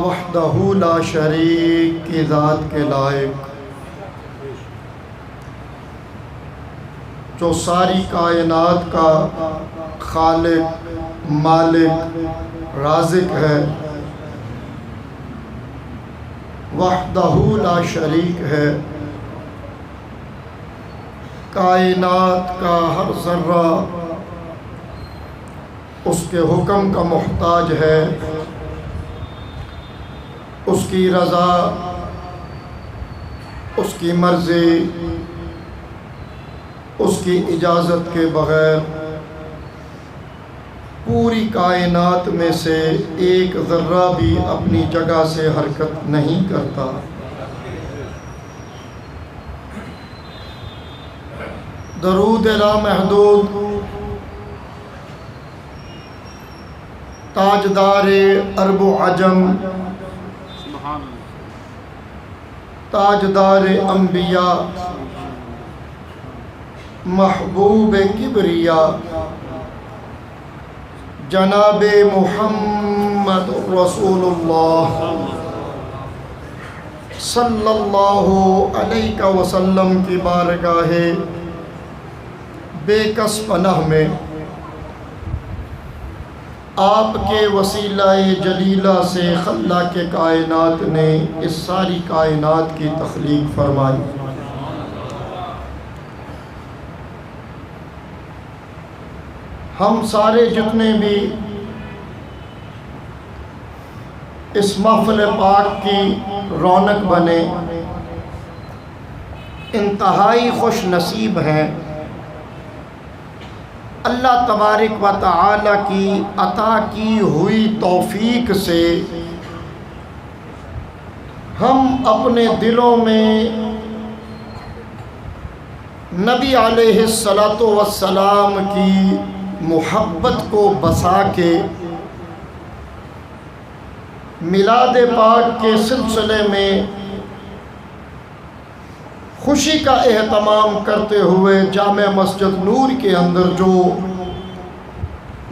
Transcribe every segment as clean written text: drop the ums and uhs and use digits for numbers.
وحدہ لا شریک کی ذات کے لائق، جو ساری کائنات کا خالق، مالک، رازق ہے، وحدہ لا شریک ہے، کائنات کا ہر ذرہ اس کے حکم کا محتاج ہے، اس کی رضا، اس کی مرضی، اس کی اجازت کے بغیر پوری کائنات میں سے ایک ذرہ بھی اپنی جگہ سے حرکت نہیں کرتا۔ درود لامحدود تاجدار عرب و عجم، تاجدار انبیاء، محبوب کبریا، جناب محمد رسول اللہ صلی اللہ علیہ وسلم کی بارگاہ بے کس پناہ میں آپ کے وسیلہ جلیلہ سے خلاق کائنات نے اس ساری کائنات کی تخلیق فرمائی۔ ہم سارے جتنے بھی اس محفل پاک کی رونق بنے، انتہائی خوش نصیب ہیں۔ اللہ تبارک و تعالی کی عطا کی ہوئی توفیق سے ہم اپنے دلوں میں نبی علیہ الصلاۃ والسلام کی محبت کو بسا کے میلاد پاک کے سلسلے میں خوشی کا اہتمام کرتے ہوئے جامع مسجد نور کے اندر جو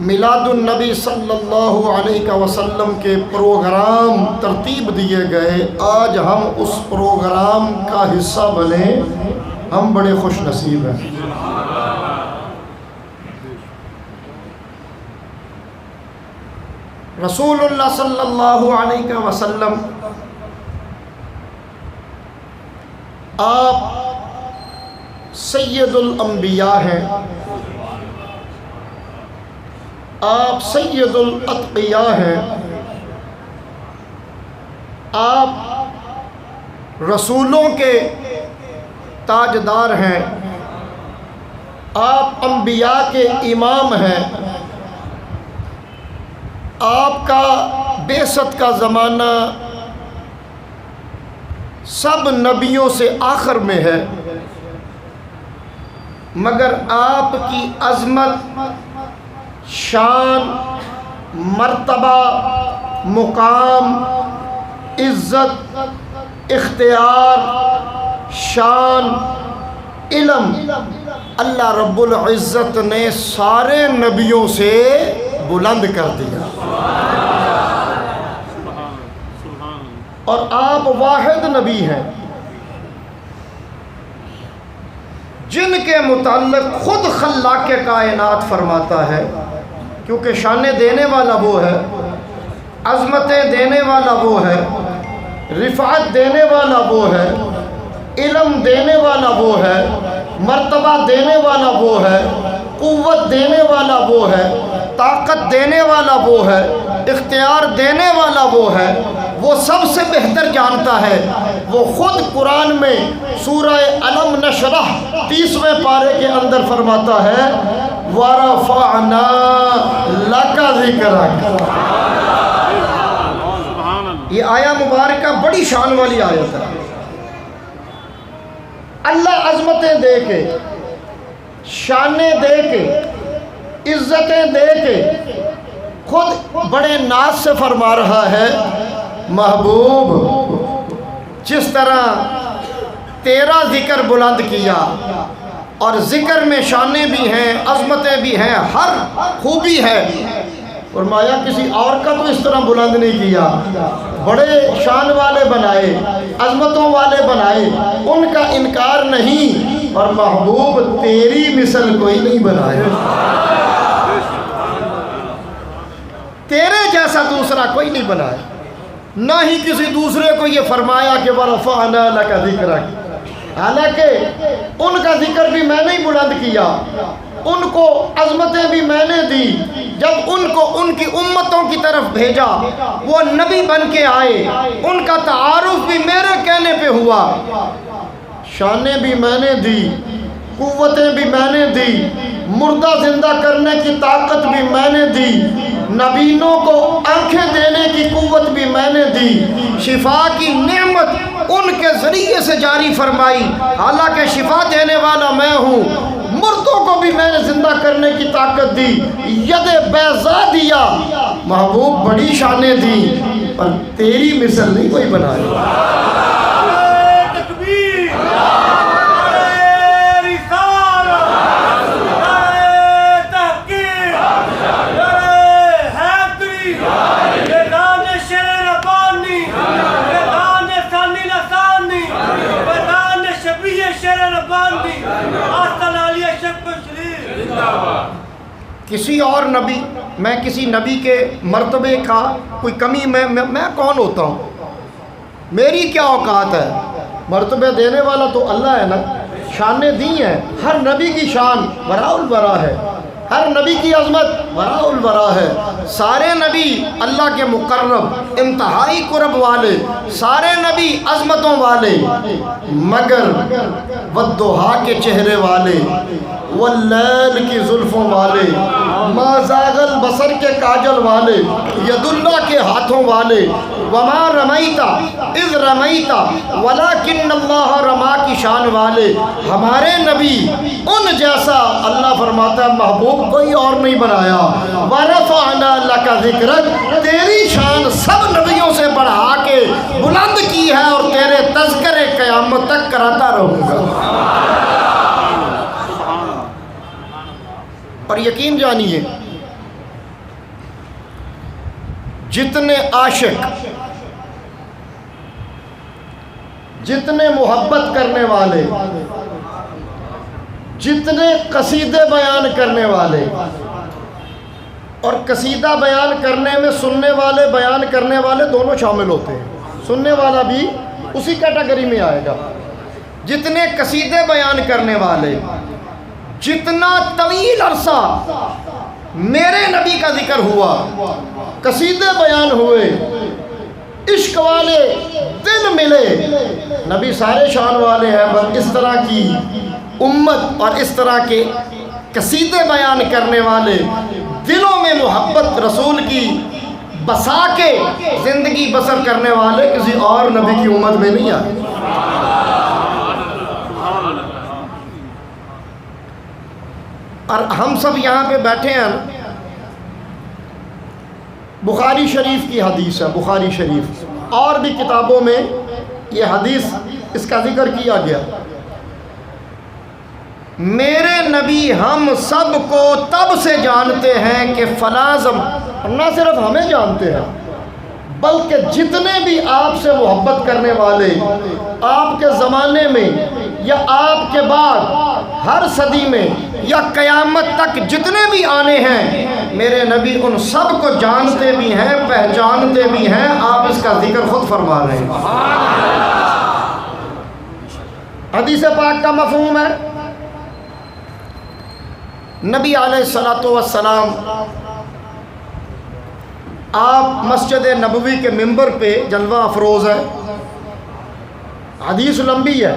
میلاد النبی صلی اللہ علیہ وسلم کے پروگرام ترتیب دیے گئے، آج ہم اس پروگرام کا حصہ بنے، ہم بڑے خوش نصیب ہیں۔ رسول اللہ صلی اللہ علیہ وسلم آپ سید الانبیاء ہیں، آپ سید الاتقیاء ہیں، آپ رسولوں کے تاجدار ہیں، آپ انبیاء کے امام ہیں، آپ کا بعثت کا زمانہ سب نبیوں سے آخر میں ہے، مگر آپ کی عظمت، شان، مرتبہ، مقام، عزت، اختیار، شان، علم اللہ رب العزت نے سارے نبیوں سے بلند کر دیا، اور آپ واحد نبی ہیں جن کے متعلق خود خلاق کائنات فرماتا ہے، کیونکہ شانیں دینے والا وہ ہے، عظمتیں دینے والا وہ ہے، رفعت دینے والا وہ ہے، علم دینے والا وہ ہے، مرتبہ دینے والا وہ ہے، قوت دینے والا وہ ہے، طاقت دینے والا وہ ہے، اختیار دینے والا وہ ہے، وہ سب سے بہتر جانتا ہے۔ وہ خود قرآن میں سورہ علم نشرح 30ویں پارے کے اندر فرماتا ہے وَرَفَعْنَا لَكَ ذِكْرَكَ۔ یہ آیہ مبارکہ بڑی شان والی آیت ہے۔ اللہ عظمتیں دے کے، شانیں دے کے، عزتیں دے کے خود بڑے ناز سے فرما رہا ہے محبوب جس طرح تیرا ذکر بلند کیا، اور ذکر میں شانیں بھی ہیں، عظمتیں بھی ہیں، ہر خوبی ہے، فرمایا کسی اور کا تو اس طرح بلند نہیں کیا، بڑے شان والے بنائے، عظمتوں والے بنائے، ان کا انکار نہیں، اور محبوب تیری مثل کوئی نہیں بنایا، تیرے جیسا دوسرا کوئی نہیں بنایا، نہ ہی کسی دوسرے کو یہ فرمایا کہ وَرَفَعْنَا لَكَ ذِكْرَكَ، حالانکہ ان کا ذکر بھی میں نے بلند کیا، ان کو عظمتیں بھی میں نے دی، جب ان کو ان کی امتوں کی طرف بھیجا، وہ نبی بن کے آئے، ان کا تعارف بھی میرے کہنے پہ ہوا، شانیں بھی میں نے دی، قوتیں بھی میں نے دی، مردہ زندہ کرنے کی طاقت بھی میں نے دی، نبینوں کو آنکھیں دینے کی قوت بھی میں نے دی، شفا کی نعمت ان کے ذریعے سے جاری فرمائی، حالانکہ شفا دینے والا میں ہوں، مردوں کو بھی میں نے زندہ کرنے کی طاقت دی، ید بیضا دیا، محبوب بڑی شانیں دی، پر تیری مثل نہیں کوئی بنایا۔ کسی اور نبی، میں کسی نبی کے مرتبے کا کوئی کمی میں کون ہوتا ہوں، میری کیا اوقات ہے، مرتبہ دینے والا تو اللہ ہے نا، شانیں دی ہیں، ہر نبی کی شان وراء الورا ہے، ہر نبی کی عظمت وراء الورا ہے، سارے نبی اللہ کے مقرب انتہائی قرب والے، سارے نبی عظمتوں والے، مگر والضحیٰ کے چہرے والے، واللیل کی زلفوں والے، ما زاغ البصر کے کاجل والے، ید اللہ کے ہاتھوں والے، وما رمیت اذ رمیت ولکن اللہ رما کی شان والے، ہمارے نبی ان جیسا اللہ فرماتا ہے محبوب کوئی اور نہیں بنایا، ورفعنا لک ذکرک، تیری شان سب نبیوں سے بڑھا کے بلند کی ہے، اور تیرے تذکرے قیامت تک کراتا رہوں گا۔ اور یقین جانیے جتنے عاشق، جتنے محبت کرنے والے، جتنے قصیدے بیان کرنے والے، اور قصیدہ بیان کرنے میں سننے والے بیان کرنے والے دونوں شامل ہوتے ہیں، سننے والا بھی اسی کیٹیگری میں آئے گا، جتنے قصیدے بیان کرنے والے، جتنا طویل عرصہ میرے نبی کا ذکر ہوا، قصیدے بیان ہوئے، عشق والے دل ملے، نبی سارے شان والے ہیں، بس اس طرح کی امت اور اس طرح کے قصیدے بیان کرنے والے، دلوں میں محبت رسول کی بسا کے زندگی بسر کرنے والے کسی اور نبی کی امت میں نہیں آئے۔ اور ہم سب یہاں پہ بیٹھے ہیں، بخاری شریف کی حدیث ہے، بخاری شریف، اور بھی کتابوں میں یہ حدیث اس کا ذکر کیا گیا، میرے نبی ہم سب کو تب سے جانتے ہیں کہ فلاں نہ صرف ہمیں جانتے ہیں بلکہ جتنے بھی آپ سے محبت کرنے والے آپ کے زمانے میں یا آپ کے بعد ہر صدی میں یا قیامت تک جتنے بھی آنے ہیں، میرے نبی ان سب کو جانتے بھی ہیں، پہچانتے بھی ہیں، آپ اس کا ذکر خود فرما رہے ہیں۔ حدیث پاک کا مفہوم ہے، نبی علیہ الصلوۃ والسلام آپ مسجد نبوی کے ممبر پہ جلوہ افروز ہے، حدیث لمبی ہے،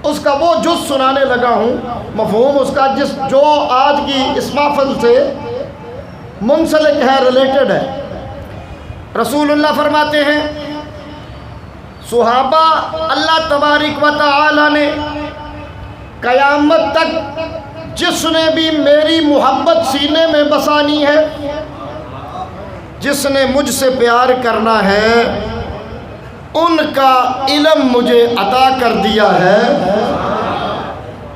اس کا وہ جز سنانے لگا ہوں، مفہوم اس کا جو آج کی اس محفل سے منسلک ہے، ریلیٹڈ ہے۔ رسول اللہ فرماتے ہیں، صحابہ اللہ تبارک و تعالی نے قیامت تک جس نے بھی میری محبت سینے میں بسانی ہے، جس نے مجھ سے پیار کرنا ہے، ان کا علم مجھے عطا کر دیا ہے،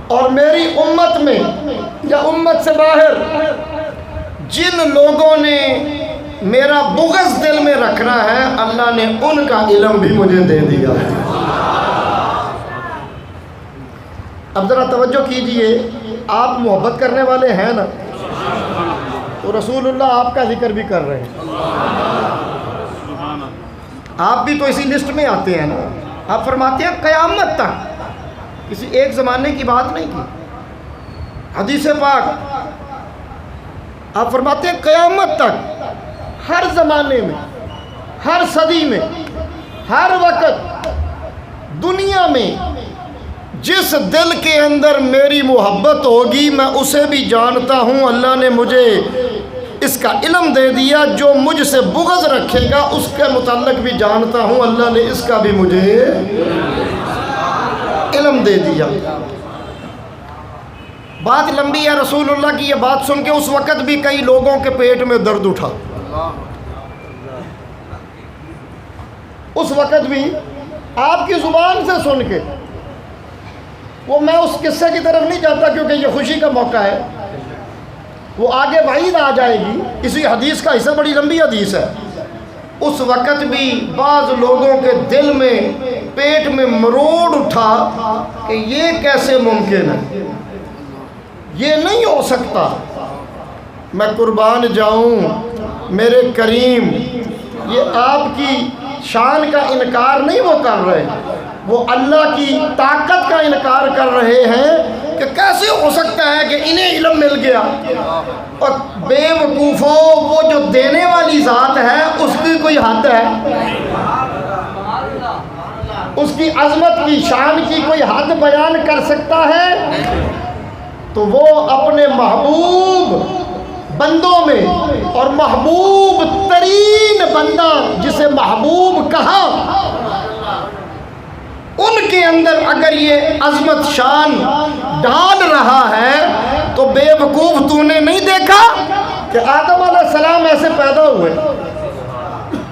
اور میری امت میں یا امت سے باہر جن لوگوں نے میرا بغض دل میں رکھنا ہے اللہ نے ان کا علم بھی مجھے دے دیا ہے۔ اب ذرا توجہ کیجئے، آپ محبت کرنے والے ہیں نا، تو رسول اللہ آپ کا ذکر بھی کر رہے ہیں، آپ بھی تو اسی لسٹ میں آتے ہیں نا۔ آپ فرماتے ہیں قیامت تک، کسی ایک زمانے کی بات نہیں کی، حدیث پاک آپ فرماتے ہیں قیامت تک، ہر زمانے میں، ہر صدی میں، ہر وقت دنیا میں جس دل کے اندر میری محبت ہوگی میں اسے بھی جانتا ہوں، اللہ نے مجھے اس کا علم دے دیا۔ جو مجھ سے بغض رکھے گا اس کے متعلق بھی جانتا ہوں، اللہ نے اس کا بھی مجھے علم دے دیا۔ بات لمبی ہے رسول اللہ کی، یہ بات سن کے اس وقت بھی کئی لوگوں کے پیٹ میں درد اٹھا، اس وقت بھی آپ کی زبان سے سن کے۔ وہ میں اس قصے کی طرف نہیں جاتا کیونکہ یہ خوشی کا موقع ہے، وہ آگے وعید آ جائے گی، اسی حدیث کا حصہ بڑی لمبی حدیث ہے۔ اس وقت بھی بعض لوگوں کے دل میں، پیٹ میں مروڑ اٹھا کہ یہ کیسے ممکن ہے، یہ نہیں ہو سکتا۔ میں قربان جاؤں میرے کریم، یہ آپ کی شان کا انکار نہیں وہ کر رہے، وہ اللہ کی طاقت کا انکار کر رہے ہیں کہ کیسے ہو سکتا ہے کہ انہیں علم مل گیا۔ اور بے وقوفو، وہ جو دینے والی ذات ہے اس کی کوئی حد ہے؟ اس کی عظمت کی، شان کی کوئی حد بیان کر سکتا ہے؟ تو وہ اپنے محبوب بندوں میں، اور محبوب ترین بندہ جسے محبوب کہا، ان کے اندر اگر یہ عظمت شان ڈال رہا ہے تو بے وقوف تو نے نہیں دیکھا کہ آدم علیہ السلام ایسے پیدا ہوئے؟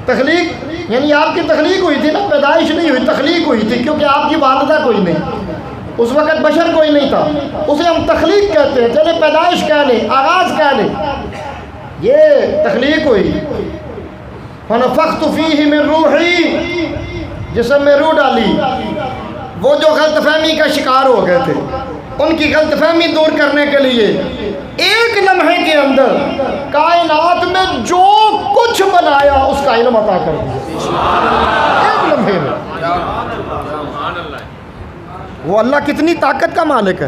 تخلیق یعنی آپ کی تخلیق ہوئی تھی نا، پیدائش نہیں ہوئی، تخلیق ہوئی تھی، کیونکہ آپ کی والدہ کوئی نہیں، اس وقت بشر کوئی نہیں تھا، اسے ہم تخلیق کہتے ہیں، چلے پیدائش کہہ لیں، آغاز کہہ لیں، یہ تخلیق ہوئی۔ فَنَفَخْتُ فِيهِ مِن رُوحِي، جسم میں روح ڈالی۔ وہ جو غلط فہمی کا شکار ہو گئے تھے، ان کی غلط فہمی دور کرنے کے لیے ایک لمحے کے اندر کائنات میں جو کچھ بنایا اس کا علم عطا کر دیا، ایک لمحے میں۔ وہ اللہ کتنی طاقت کا مالک ہے۔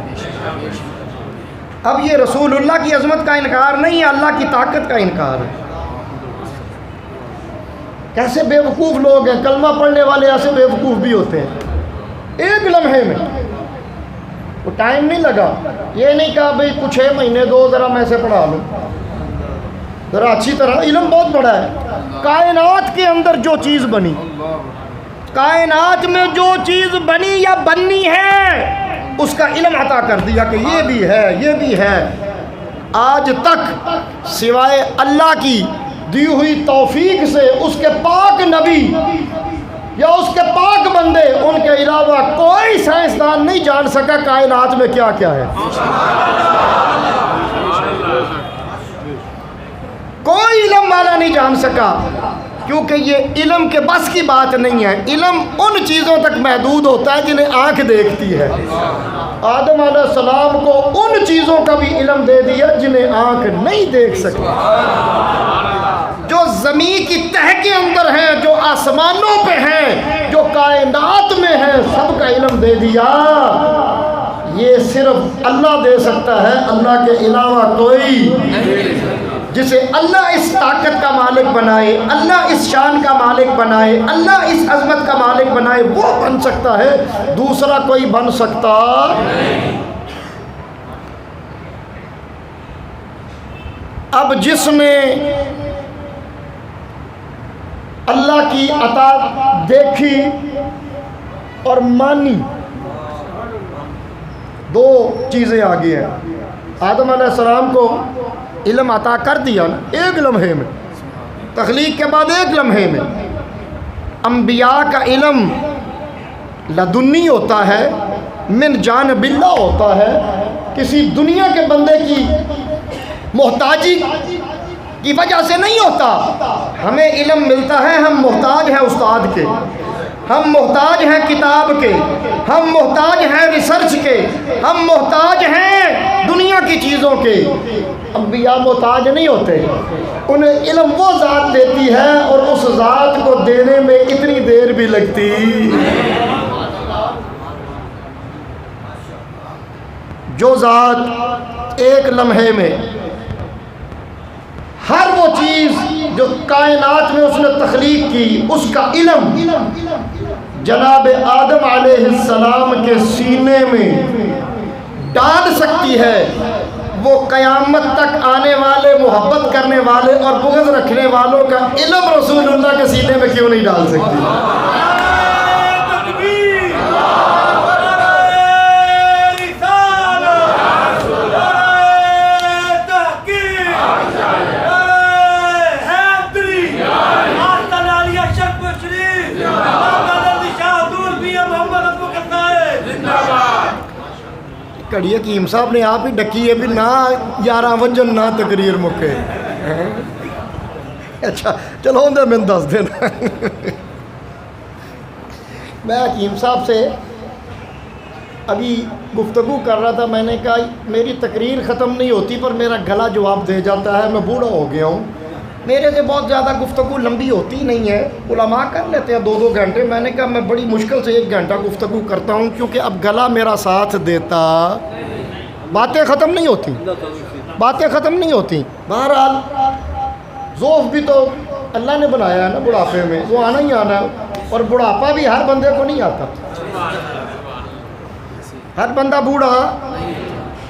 اب یہ رسول اللہ کی عظمت کا انکار نہیں ہے، اللہ کی طاقت کا انکار ہے۔ کیسے بے وقوف لوگ ہیں، کلمہ پڑھنے والے ایسے بے وقوف بھی ہوتے ہیں۔ ایک لمحے میں، وہ ٹائم نہیں لگا، یہ نہیں کہا بھئی کچھ 6 مہینے دو، ذرا میں سے پڑھا لوں، ذرا اچھی طرح۔ علم بہت بڑا ہے۔ کائنات کے اندر جو چیز بنی، کائنات میں جو چیز بنی یا بننی ہے، اس کا علم عطا کر دیا کہ یہ بھی ہے، یہ بھی ہے۔ آج تک سوائے اللہ کی دی ہوئی توفیق سے اس کے پاک نبی یا اس کے پاک بندے، ان کے علاوہ کوئی سائنسدان نہیں جان سکا کائنات میں کیا کیا ہے۔ کوئی علم والا نہیں جان سکا، کیونکہ یہ علم کے بس کی بات نہیں ہے۔ علم ان چیزوں تک محدود ہوتا ہے جنہیں آنکھ دیکھتی ہے۔ آدم علیہ السلام کو ان چیزوں کا بھی علم دے دیا جنہیں آنکھ نہیں دیکھ سکتی، جو زمین کی تہہ کے اندر ہیں، جو آسمانوں پہ ہیں، جو کائنات میں ہیں، سب کا علم دے دیا۔ یہ صرف اللہ دے سکتا ہے، اللہ کے علاوہ کوئی۔ جسے اللہ اس طاقت کا مالک بنائے، اللہ اس شان کا مالک بنائے، اللہ اس عظمت کا مالک بنائے، وہ بن سکتا ہے، دوسرا کوئی بن سکتا نہیں۔ اب جس نے اللہ کی عطا دیکھی اور مانی، دو چیزیں آگے ہیں۔ آدم علیہ السلام کو علم عطا کر دیا نا ایک لمحے میں، تخلیق کے بعد ایک لمحے میں۔ انبیاء کا علم لدنی ہوتا ہے، من جانب اللہ ہوتا ہے، کسی دنیا کے بندے کی محتاجی کی وجہ سے نہیں ہوتا. ہمیں علم ملتا ہے، ہم محتاج ہیں استاد کے، ہم محتاج ہیں کتاب کے، ہم محتاج ہیں ریسرچ کے، ہم محتاج ہیں دنیا کی چیزوں کے. انبیاء محتاج نہیں ہوتے، انہیں علم وہ ذات دیتی ہے اور اس ذات کو دینے میں اتنی دیر بھی لگتی. جو ذات ایک لمحے میں ہر وہ چیز جو کائنات میں اس نے تخلیق کی اس کا علم جناب آدم علیہ السلام کے سینے میں ڈال سکتی ہے، وہ قیامت تک آنے والے محبت کرنے والے اور بغض رکھنے والوں کا علم رسول اللہ کے سینے میں کیوں نہیں ڈال سکتی؟ کڑی حکیم صاحب نے آپ ہی ڈکی ہے بھی نہ 11 وجن نہ تقریر مکے. اچھا چلو اندر میں دس دینا. میں حکیم صاحب سے ابھی گفتگو کر رہا تھا، میں نے کہا میری تقریر ختم نہیں ہوتی پر میرا گلا جواب دے جاتا ہے، میں بوڑھا ہو گیا ہوں، میرے سے بہت زیادہ گفتگو لمبی ہوتی نہیں ہے، علماء کر لیتے ہیں 2-2 گھنٹے. میں نے کہا میں بڑی مشکل سے 1 گھنٹہ گفتگو کرتا ہوں کیونکہ اب گلا میرا ساتھ دیتا، باتیں ختم نہیں ہوتی، باتیں ختم نہیں ہوتی. بہرحال ذوف بھی تو اللہ نے بنایا ہے نا بڑھاپے میں، وہ آنا ہی آنا ہے، اور بڑھاپا بھی ہر بندے کو نہیں آتا. ہر بندہ بوڑھا،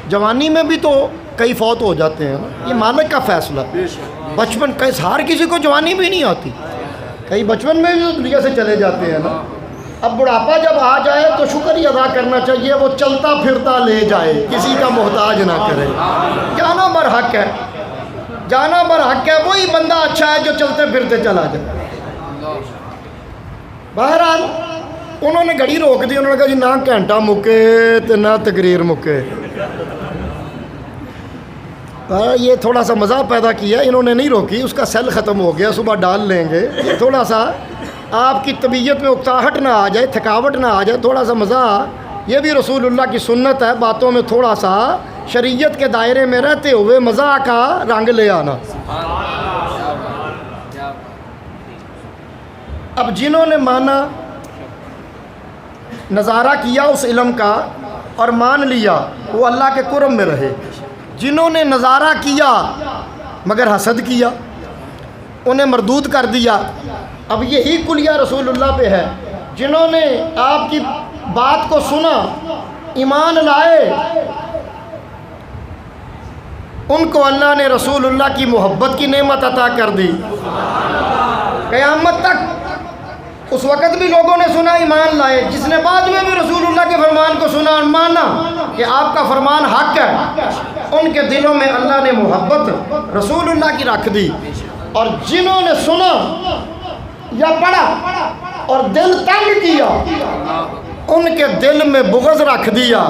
جوانی میں بھی تو کئی فوت ہو جاتے ہیں نا، یہ مالک کا فیصلہ. بچپن ہر کسی کو جوانی بھی نہیں آتی، کئی بچپن میں بھی دنیا سے چلے جاتے ہیں نا. اب بڑھاپا جب آ جائے تو شکر ہی ادا کرنا چاہیے، وہ چلتا پھرتا لے جائے، کسی کا محتاج نہ کرے. جانا برحق ہے، جانا برحق ہے، وہی بندہ اچھا ہے جو چلتے پھرتے چلا جائے. بہرحال انہوں نے گھڑی روک دی، انہوں نے کہا جی نہ گھنٹہ مکے تو نہ تقریر مکے. یہ تھوڑا سا مزہ پیدا کیا، انہوں نے نہیں روکی، اس کا سیل ختم ہو گیا، صبح ڈال لیں گے. یہ تھوڑا سا آپ کی طبیعت میں اکتاہٹ نہ آ جائے، تھکاوٹ نہ آ جائے، تھوڑا سا مزہ، یہ بھی رسول اللہ کی سنت ہے، باتوں میں تھوڑا سا شریعت کے دائرے میں رہتے ہوئے مزہ کا رنگ لے آنا. اب جنہوں نے مانا، نظارہ کیا اس علم کا اور مان لیا، وہ اللہ کے کرم میں رہے. جنہوں نے نظارہ کیا مگر حسد کیا، انہیں مردود کر دیا. اب یہی کلیہ رسول اللہ پہ ہے. جنہوں نے آپ کی بات کو سنا، ایمان لائے، ان کو اللہ نے رسول اللہ کی محبت کی نعمت عطا کر دی. قیامت تک اس وقت بھی لوگوں نے سنا، ایمان لائے. جس نے بعد میں بھی رسول اللہ کے فرمان کو سنا اور مانا کہ آپ کا فرمان حق ہے، ان کے دلوں میں اللہ نے محبت رسول اللہ کی رکھ دی. اور جنہوں نے سنا یا پڑھا اور دل تنگ کیا، ان کے دل میں بغض رکھ دیا.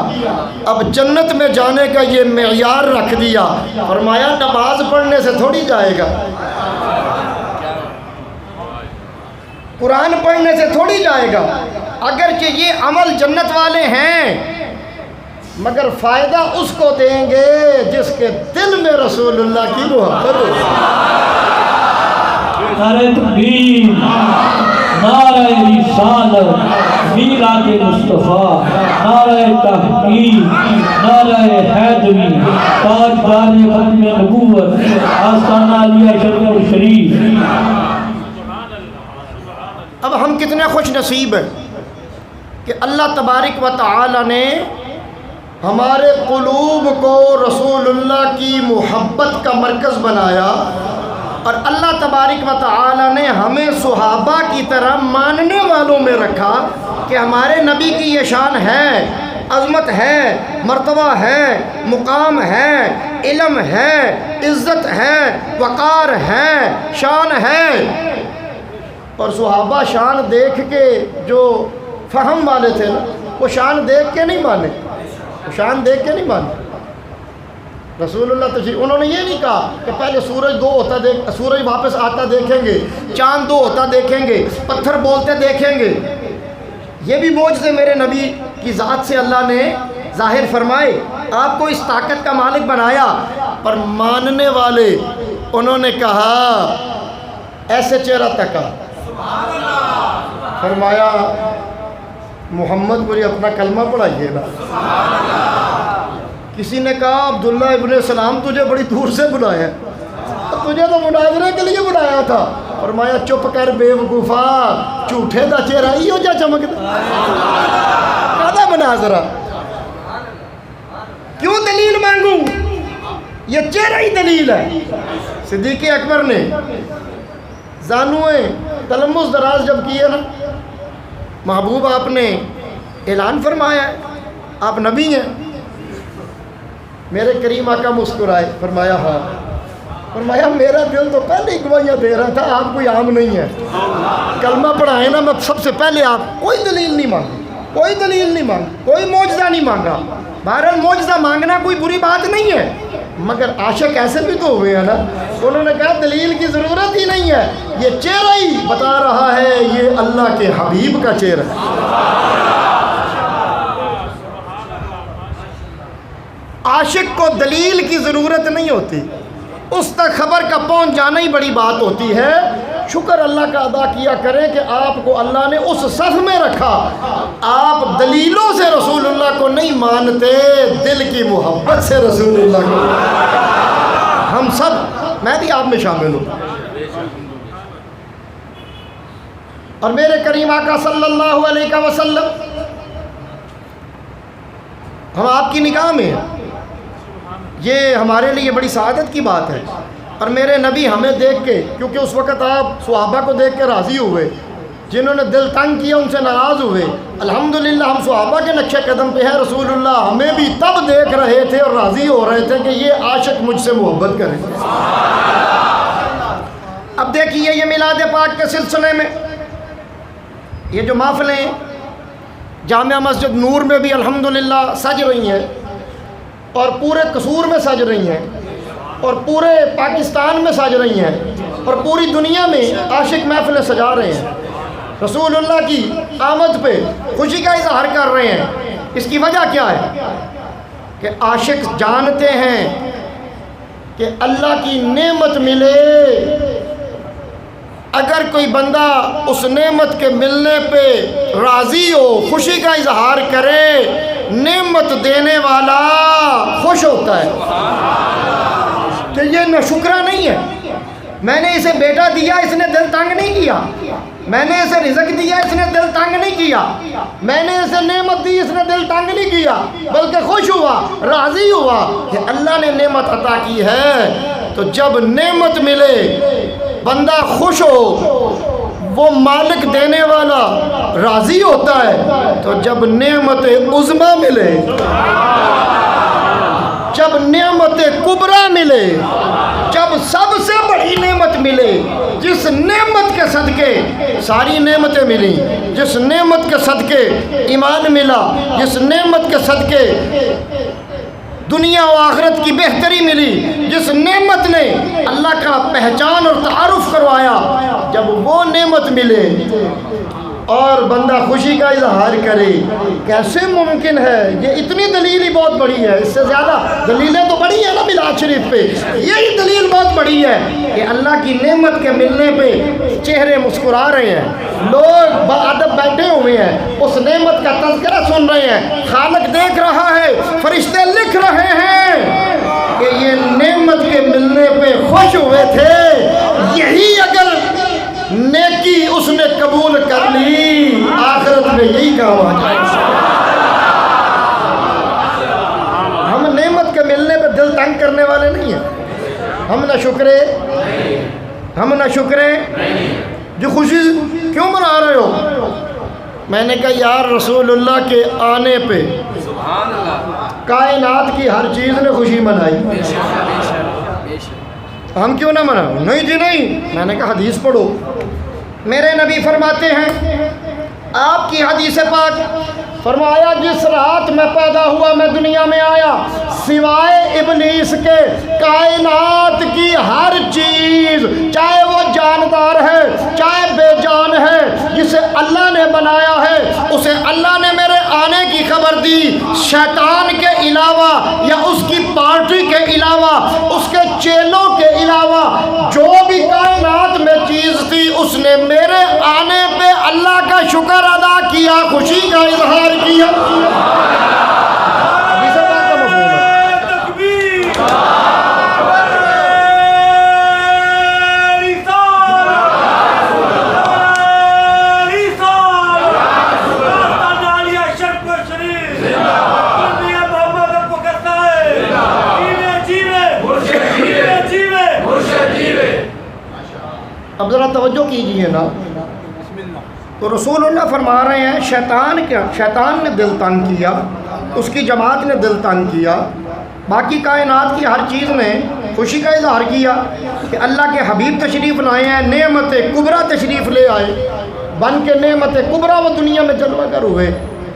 اب جنت میں جانے کا یہ معیار رکھ دیا. فرمایا نماز پڑھنے سے تھوڑی جائے گا، قرآن پڑھنے سے تھوڑی جائے گا. اگرچہ یہ عمل جنت والے ہیں مگر فائدہ اس کو دیں گے جس کے دل میں رسول اللہ کی محبت ہو. نعرہ تکبیر، نعرہ رسالت، میرات مصطفیٰ، نعرہ تحقیق، نعرہ حیدری، تاجدار ختم نبوت، آستانہ علیہ شرف شریف. اب ہم کتنے خوش نصیب ہیں کہ اللہ تبارک و تعالی نے ہمارے قلوب کو رسول اللہ کی محبت کا مرکز بنایا، اور اللہ تبارک و تعالی نے ہمیں صحابہ کی طرح ماننے والوں میں رکھا کہ ہمارے نبی کی یہ شان ہے، عظمت ہے، مرتبہ ہے، مقام ہے، علم ہے، عزت ہے، وقار ہے، شان ہے. اور صحابہ شان دیکھ کے جو فہم والے تھے نا، وہ شان دیکھ کے نہیں مانے، شان دیکھ کے نہیں مانے. رسول اللہ تشریف، انہوں نے یہ نہیں کہا کہ پہلے سورج واپس آتا دیکھیں گے، چاند دو ہوتا دیکھیں گے، پتھر بولتے دیکھیں گے۔ یہ بھی معجزے میرے نبی کی ذات سے اللہ نے ظاہر فرمائے، آپ کو اس طاقت کا مالک بنایا۔ پر ماننے والے انہوں نے کہا ایسے چہرہ تکا، فرمایا محمد مجھے اپنا کلمہ پڑھائیے نا۔ کسی نے کہا عبداللہ ابن سلام تجھے بڑی دور سے بلایا ہے، تجھے تو مناظرے کے لیے بلایا تھا۔ فرمایا چپ کر بے وقوفا، جھوٹے دا چہرہ ہی ہو جا چمکتا، کہتا مناظرہ، کیوں دلیل مانگوں، یہ چہرہ ہی دلیل ہے۔ صدیق اکبر نے زانوئے تلمس دراز جب کیے نا، محبوب آپ نے اعلان فرمایا ہے آپ نبی ہیں، میرے کریم آقا مسکرائے، فرمایا ہاں، فرمایا میرا دل تو پہلے ہی گواہیاں دے رہا تھا آپ کوئی عام نہیں ہے، کلمہ پڑھائے نا میں سب سے پہلے آپ، کوئی دلیل نہیں مانگی، کوئی دلیل نہیں مانگی، کوئی معجزہ نہیں مانگا۔ بہرحال معجزہ مانگنا کوئی بری بات نہیں ہے، مگر عاشق ایسے بھی تو ہوئے ہیں نا، انہوں نے کہا دلیل کی ضرورت ہی نہیں ہے، یہ چہرہ ہی بتا رہا ہے یہ اللہ کے حبیب کا چہرہ ہے۔ عاشق کو دلیل کی ضرورت نہیں ہوتی، اس تک خبر کا پہنچ جانا ہی بڑی بات ہوتی ہے۔ شکر اللہ کا ادا کیا کریں کہ آپ کو اللہ نے اس صف میں رکھا، آپ دلیلوں سے رسول اللہ کو نہیں مانتے، دل کی محبت سے رسول اللہ کو۔ ہم سب، میں بھی آپ میں شامل ہوں، اور میرے کریم آقا صلی اللہ علیہ وسلم ہم آپ کی نگاہ میں ہیں، یہ ہمارے لیے بڑی سعادت کی بات ہے۔ اور میرے نبی ہمیں دیکھ کے، کیونکہ اس وقت آپ صحابہ کو دیکھ کے راضی ہوئے، جنہوں نے دل تنگ کیا ان سے ناراض ہوئے، الحمدللہ ہم صحابہ کے نقش قدم پہ ہے، رسول اللہ ہمیں بھی تب دیکھ رہے تھے اور راضی ہو رہے تھے کہ یہ عاشق مجھ سے محبت کرے۔ اب دیکھیے یہ میلاد پاک کے سلسلے میں یہ جو محفلیں جامعہ مسجد نور میں بھی الحمدللہ سج رہی ہیں، اور پورے قصور میں سج رہی ہیں، اور پورے پاکستان میں سج رہی ہیں، اور پوری دنیا میں عاشق محفلیں سجا رہے ہیں، رسول اللہ کی آمد پہ خوشی کا اظہار کر رہے ہیں۔ اس کی وجہ کیا ہے کہ عاشق جانتے ہیں کہ اللہ کی نعمت ملے، اگر کوئی بندہ اس نعمت کے ملنے پہ راضی ہو، خوشی کا اظہار کرے، نعمت دینے والا خوش ہوتا ہے کہ یہ ناشکرا نہیں ہے۔ میں نے اسے بیٹا دیا، اس نے دل تنگ نہیں کیا، میں نے اسے رزق دیا، اس نے دل تنگ نہیں کیا، میں نے اسے نعمت دی، اس نے دل تنگ نہیں کیا، بلکہ خوش ہوا، راضی ہوا کہ اللہ نے نعمت عطا کی ہے۔ تو جب نعمت ملے بندہ خوش ہو، وہ مالک دینے والا راضی ہوتا ہے۔ تو جب نعمت عظمیٰ ملے، جب نعمت کبریٰ ملے، جب سب سے بڑی نعمت ملے، جس نعمت کے صدقے ساری نعمتیں ملی، جس نعمت کے صدقے ایمان ملا، جس نعمت کے صدقے دنیا و آخرت کی بہتری ملی، جس نعمت نے اللہ کا پہچان اور تعارف کروایا، جب وہ نعمت ملے اور بندہ خوشی کا اظہار کرے، کیسے ممکن ہے؟ یہ اتنی دلیل ہی بہت بڑی ہے، اس سے زیادہ دلیلیں تو بڑی ہیں نا میلاد شریف پہ، یہی دلیل بہت بڑی ہے کہ اللہ کی نعمت کے ملنے پہ چہرے مسکرا رہے ہیں، لوگ باادب بیٹھے ہوئے ہیں، اس نعمت کا تذکرہ سن رہے ہیں، خالق دیکھ رہا ہے، فرشتے لکھ رہے ہیں کہ یہ نعمت کے ملنے پہ خوش ہوئے تھے۔ یہی اگر نیکی اس نے قبول کر لی، آخرت میں یہی کام آ جائے۔ ہم نعمت کے ملنے پہ دل تنگ کرنے والے نہیں ہیں، ہم نہ شکرے، ہم نہ شکرے۔ جو خوشی کیوں منا رہے ہو؟ میں نے کہا یار رسول اللہ کے آنے پہ کائنات کی ہر چیز نے خوشی منائی، ہم کیوں نہ منائیں؟ نہیں جی نہیں۔ میں نے کہا حدیث پڑھو، میرے نبی فرماتے ہیں، آپ کی حدیث پاک فرمایا جس رات میں پیدا ہوا میں دنیا میں آیا، سوائے ابلیس کے کائنات کی ہر چیز، چاہے وہ جاندار ہے چاہے بے جان ہے، جسے اللہ نے بنایا ہے اسے اللہ نے میرے آنے کی خبر دی۔ شیطان کے علاوہ یا اس کی پارٹی کے علاوہ، اس کے چیلوں کے علاوہ جو بھی کائنات میں چیز تھی اس نے میرے آنے پہ اللہ کا شکر ادا کیا، خوشی کا اظہار کیا۔ اب ذرا توجہ کیجئے نا، تو رسول اللہ فرما رہے ہیں شیطان نے دل تنگ کیا، اس کی جماعت نے دل تنگ کیا، باقی کائنات کی ہر چیز نے خوشی کا اظہار کیا کہ اللہ کے حبیب تشریف لائے ہیں، نعمت کبریٰ تشریف لے آئے، بن کے نعمت کبریٰ وہ دنیا میں جلوہ گر ہوئے۔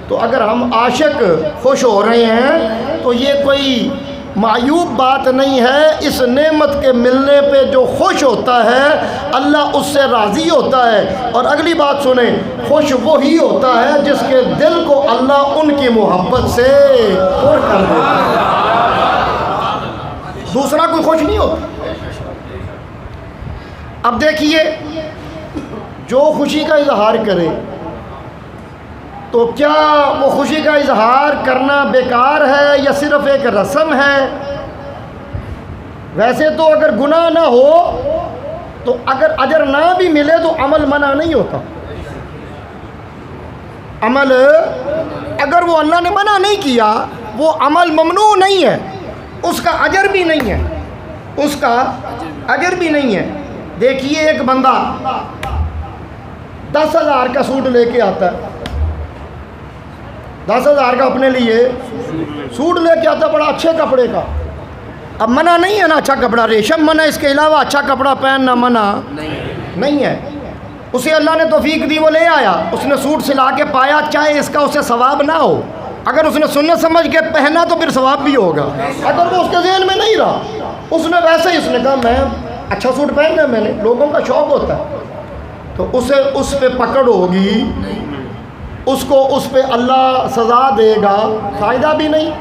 تو اگر ہم عاشق خوش ہو رہے ہیں تو یہ کوئی معیوب بات نہیں ہے، اس نعمت کے ملنے پہ جو خوش ہوتا ہے اللہ اس سے راضی ہوتا ہے۔ اور اگلی بات سنیں، خوش وہی ہوتا ہے جس کے دل کو اللہ ان کی محبت سے پر کر دیتا ہے، دوسرا کوئی خوش نہیں ہوتا۔ اب دیکھیے، جو خوشی کا اظہار کرے تو کیا وہ خوشی کا اظہار کرنا بیکار ہے یا صرف ایک رسم ہے؟ ویسے تو اگر گناہ نہ ہو تو اگر اجر نہ بھی ملے تو عمل منع نہیں ہوتا۔ عمل اگر وہ اللہ نے منع نہیں کیا وہ عمل ممنوع نہیں ہے، اس کا اجر بھی نہیں ہے، اس کا اجر بھی نہیں ہے۔ دیکھیے ایک بندہ 10,000 کا سوٹ لے کے آتا ہے، 10,000 کا اپنے لیے سوٹ لے کے آتا ہے بڑا اچھے کپڑے کا۔ اب منع نہیں ہے نا اچھا کپڑا، ریشم منع، اس کے علاوہ اچھا کپڑا پہننا منع نہیں ہے۔ اسے اللہ نے توفیق دی، وہ لے آیا، اس نے سوٹ سلا کے پایا، چاہے اس کا اسے ثواب نہ ہو، اگر اس نے سنت سمجھ کے پہنا تو پھر ثواب بھی ہوگا۔ اگر وہ اس کے ذہن میں نہیں رہا، اس نے ویسے ہی اس نے کہا میں اچھا سوٹ پہننا ہے، میں نے، لوگوں کا شوق ہوتا ہے، تو اسے اس پہ پکڑ ہوگی، اس کو اس پہ اللہ سزا دے گا، فائدہ بھی نہیں۔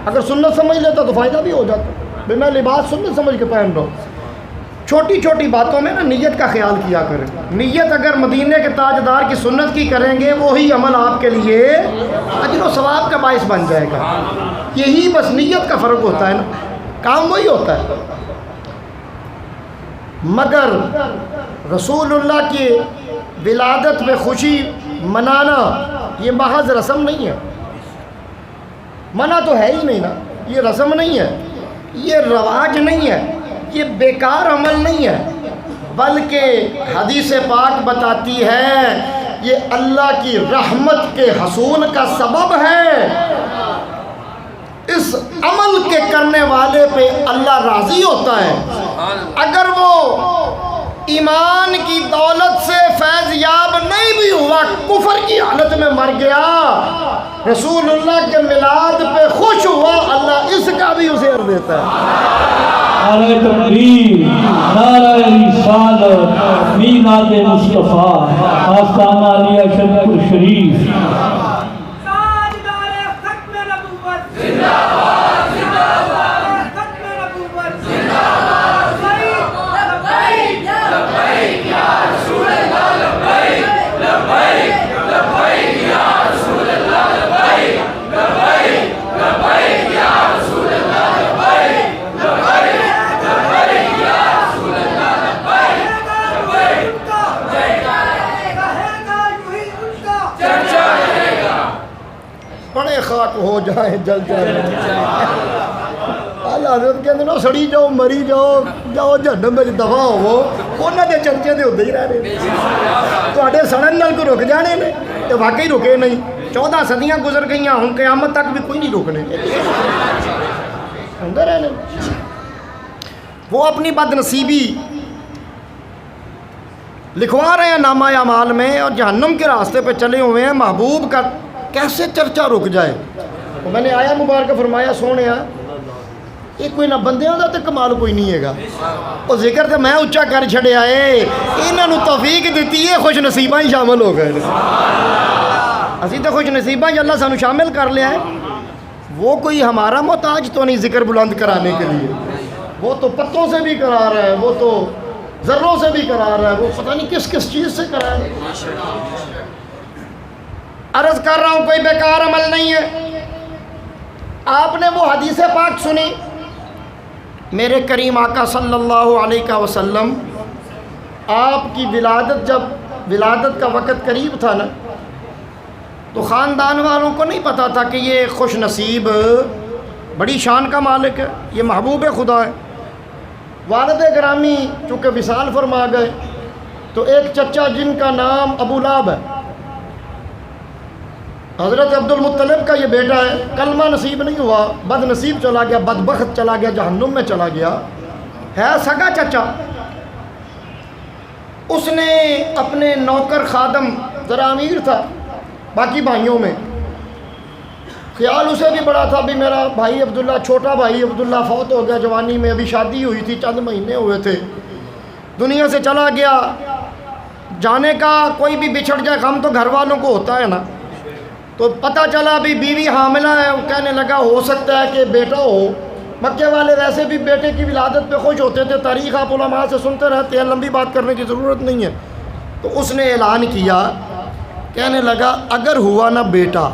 اگر سنت سمجھ لیتا تو فائدہ بھی ہو جاتا، بھئی میں لباس سنت سمجھ کے پہن رہا ہوں۔ چھوٹی چھوٹی باتوں میں نا نیت کا خیال کیا کریں، نیت اگر مدینے کے تاجدار کی سنت کی کریں گے وہی عمل آپ کے لیے اجر و ثواب کا باعث بن جائے گا۔ یہی بس نیت کا فرق ہوتا ہے نا، کام وہی ہوتا ہے۔ مگر رسول اللہ کی ولادت میں خوشی منانا یہ محض رسم نہیں ہے، منع تو ہے ہی نہیں نا، یہ رسم نہیں ہے، یہ رواج نہیں ہے، یہ بیکار عمل نہیں ہے، بلکہ حدیث پاک بتاتی ہے یہ اللہ کی رحمت کے حصول کا سبب ہے۔ اس عمل کے کرنے والے پہ اللہ راضی ہوتا ہے۔ اگر وہ ایمان کی دولت سے فیض یاب نہیں بھی ہوا، کفر کی حالت میں مر گیا، رسول اللہ کے میلاد پہ خوش ہوا، اللہ اس کا بھی اسے دیتا ہے۔ نعرہ تکبیر، نعرہ رسالت، میلاد مصطفیٰ، آستانہ علی اشرف شریف۔ بڑے خاک ہو جائیں جل جائیں، اللہ حضرت کہتے ہیں سڑی جاؤ مری جاؤ جاؤ جہنم میں دفع ہوو، انہاں دے چرچے دے ہوندے ہی رہ رہے تواڈے سڑن نال کوئی رک جانے نے تے واقعی رکے نہیں۔ 14 صدیاں گزر گئیاں، ہن قیامت تک بھی کوئی نہیں روکنے ہوندے رہنے۔ وہ اپنی بد نصیبی لکھوا رہے ہیں نامہ اعمال میں اور جہنم کے راستے پہ چلے ہوئے ہیں۔ محبوب کا کیسے چرچا رک جائے. تو میں نے آیا مبارکہ فرمایا سونے یہ کوئی نہ بندیاں دا تے کمال کوئی نہیں ہے گا. وہ ذکر تے میں اچا کر چھڑیا ہے, انہاں توفیق دیتی ہے, خوش نصیباں ہی شامل ہو گئے. اسی تو خوش نصیباں ہی اللہ سانو شامل کر لیا ہے. وہ کوئی ہمارا محتاج تو نہیں ذکر بلند کرانے کے لیے, وہ تو پتوں سے بھی کرا رہا ہے, وہ تو ذروں سے بھی کرا رہا ہے, وہ پتہ نہیں کس کس چیز سے کرا ہے. عرض کر رہا ہوں کوئی بیکار عمل نہیں ہے. آپ نے وہ حدیث پاک سنی, میرے کریم آقا صلی اللہ علیہ وسلم آپ کی جب ولادت کا وقت قریب تھا نا, تو خاندان والوں کو نہیں پتا تھا کہ یہ خوش نصیب بڑی شان کا مالک ہے, یہ محبوب خدا ہے. والد گرامی چونکہ وصال فرما گئے, تو ایک چچا جن کا نام ابو لہب ہے, حضرت عبد المطلب کا یہ بیٹا ہے, کلمہ نصیب نہیں ہوا, بد نصیب چلا گیا, بدبخت چلا گیا, جہنم میں چلا گیا. ہے سگا چچا. اس نے اپنے نوکر خادم, ذرا امیر تھا باقی بھائیوں میں, خیال اسے بھی بڑا تھا بھی میرا بھائی عبداللہ, چھوٹا بھائی عبداللہ فوت ہو گیا جوانی میں, ابھی شادی ہوئی تھی, چند مہینے ہوئے تھے, دنیا سے چلا گیا. جانے کا کوئی بھی بچھڑ جائے غم تو گھر والوں کو ہوتا ہے نا. تو پتہ چلا بھی بیوی حاملہ ہے. وہ کہنے لگا ہو سکتا ہے کہ بیٹا ہو. مکے والے ویسے بھی بیٹے کی ولادت پہ خوش ہوتے تھے, تاریخ آپ علماء سے سنتے رہتے ہیں, لمبی بات کرنے کی ضرورت نہیں ہے. تو اس نے اعلان کیا, کہنے لگا اگر ہوا نا بیٹا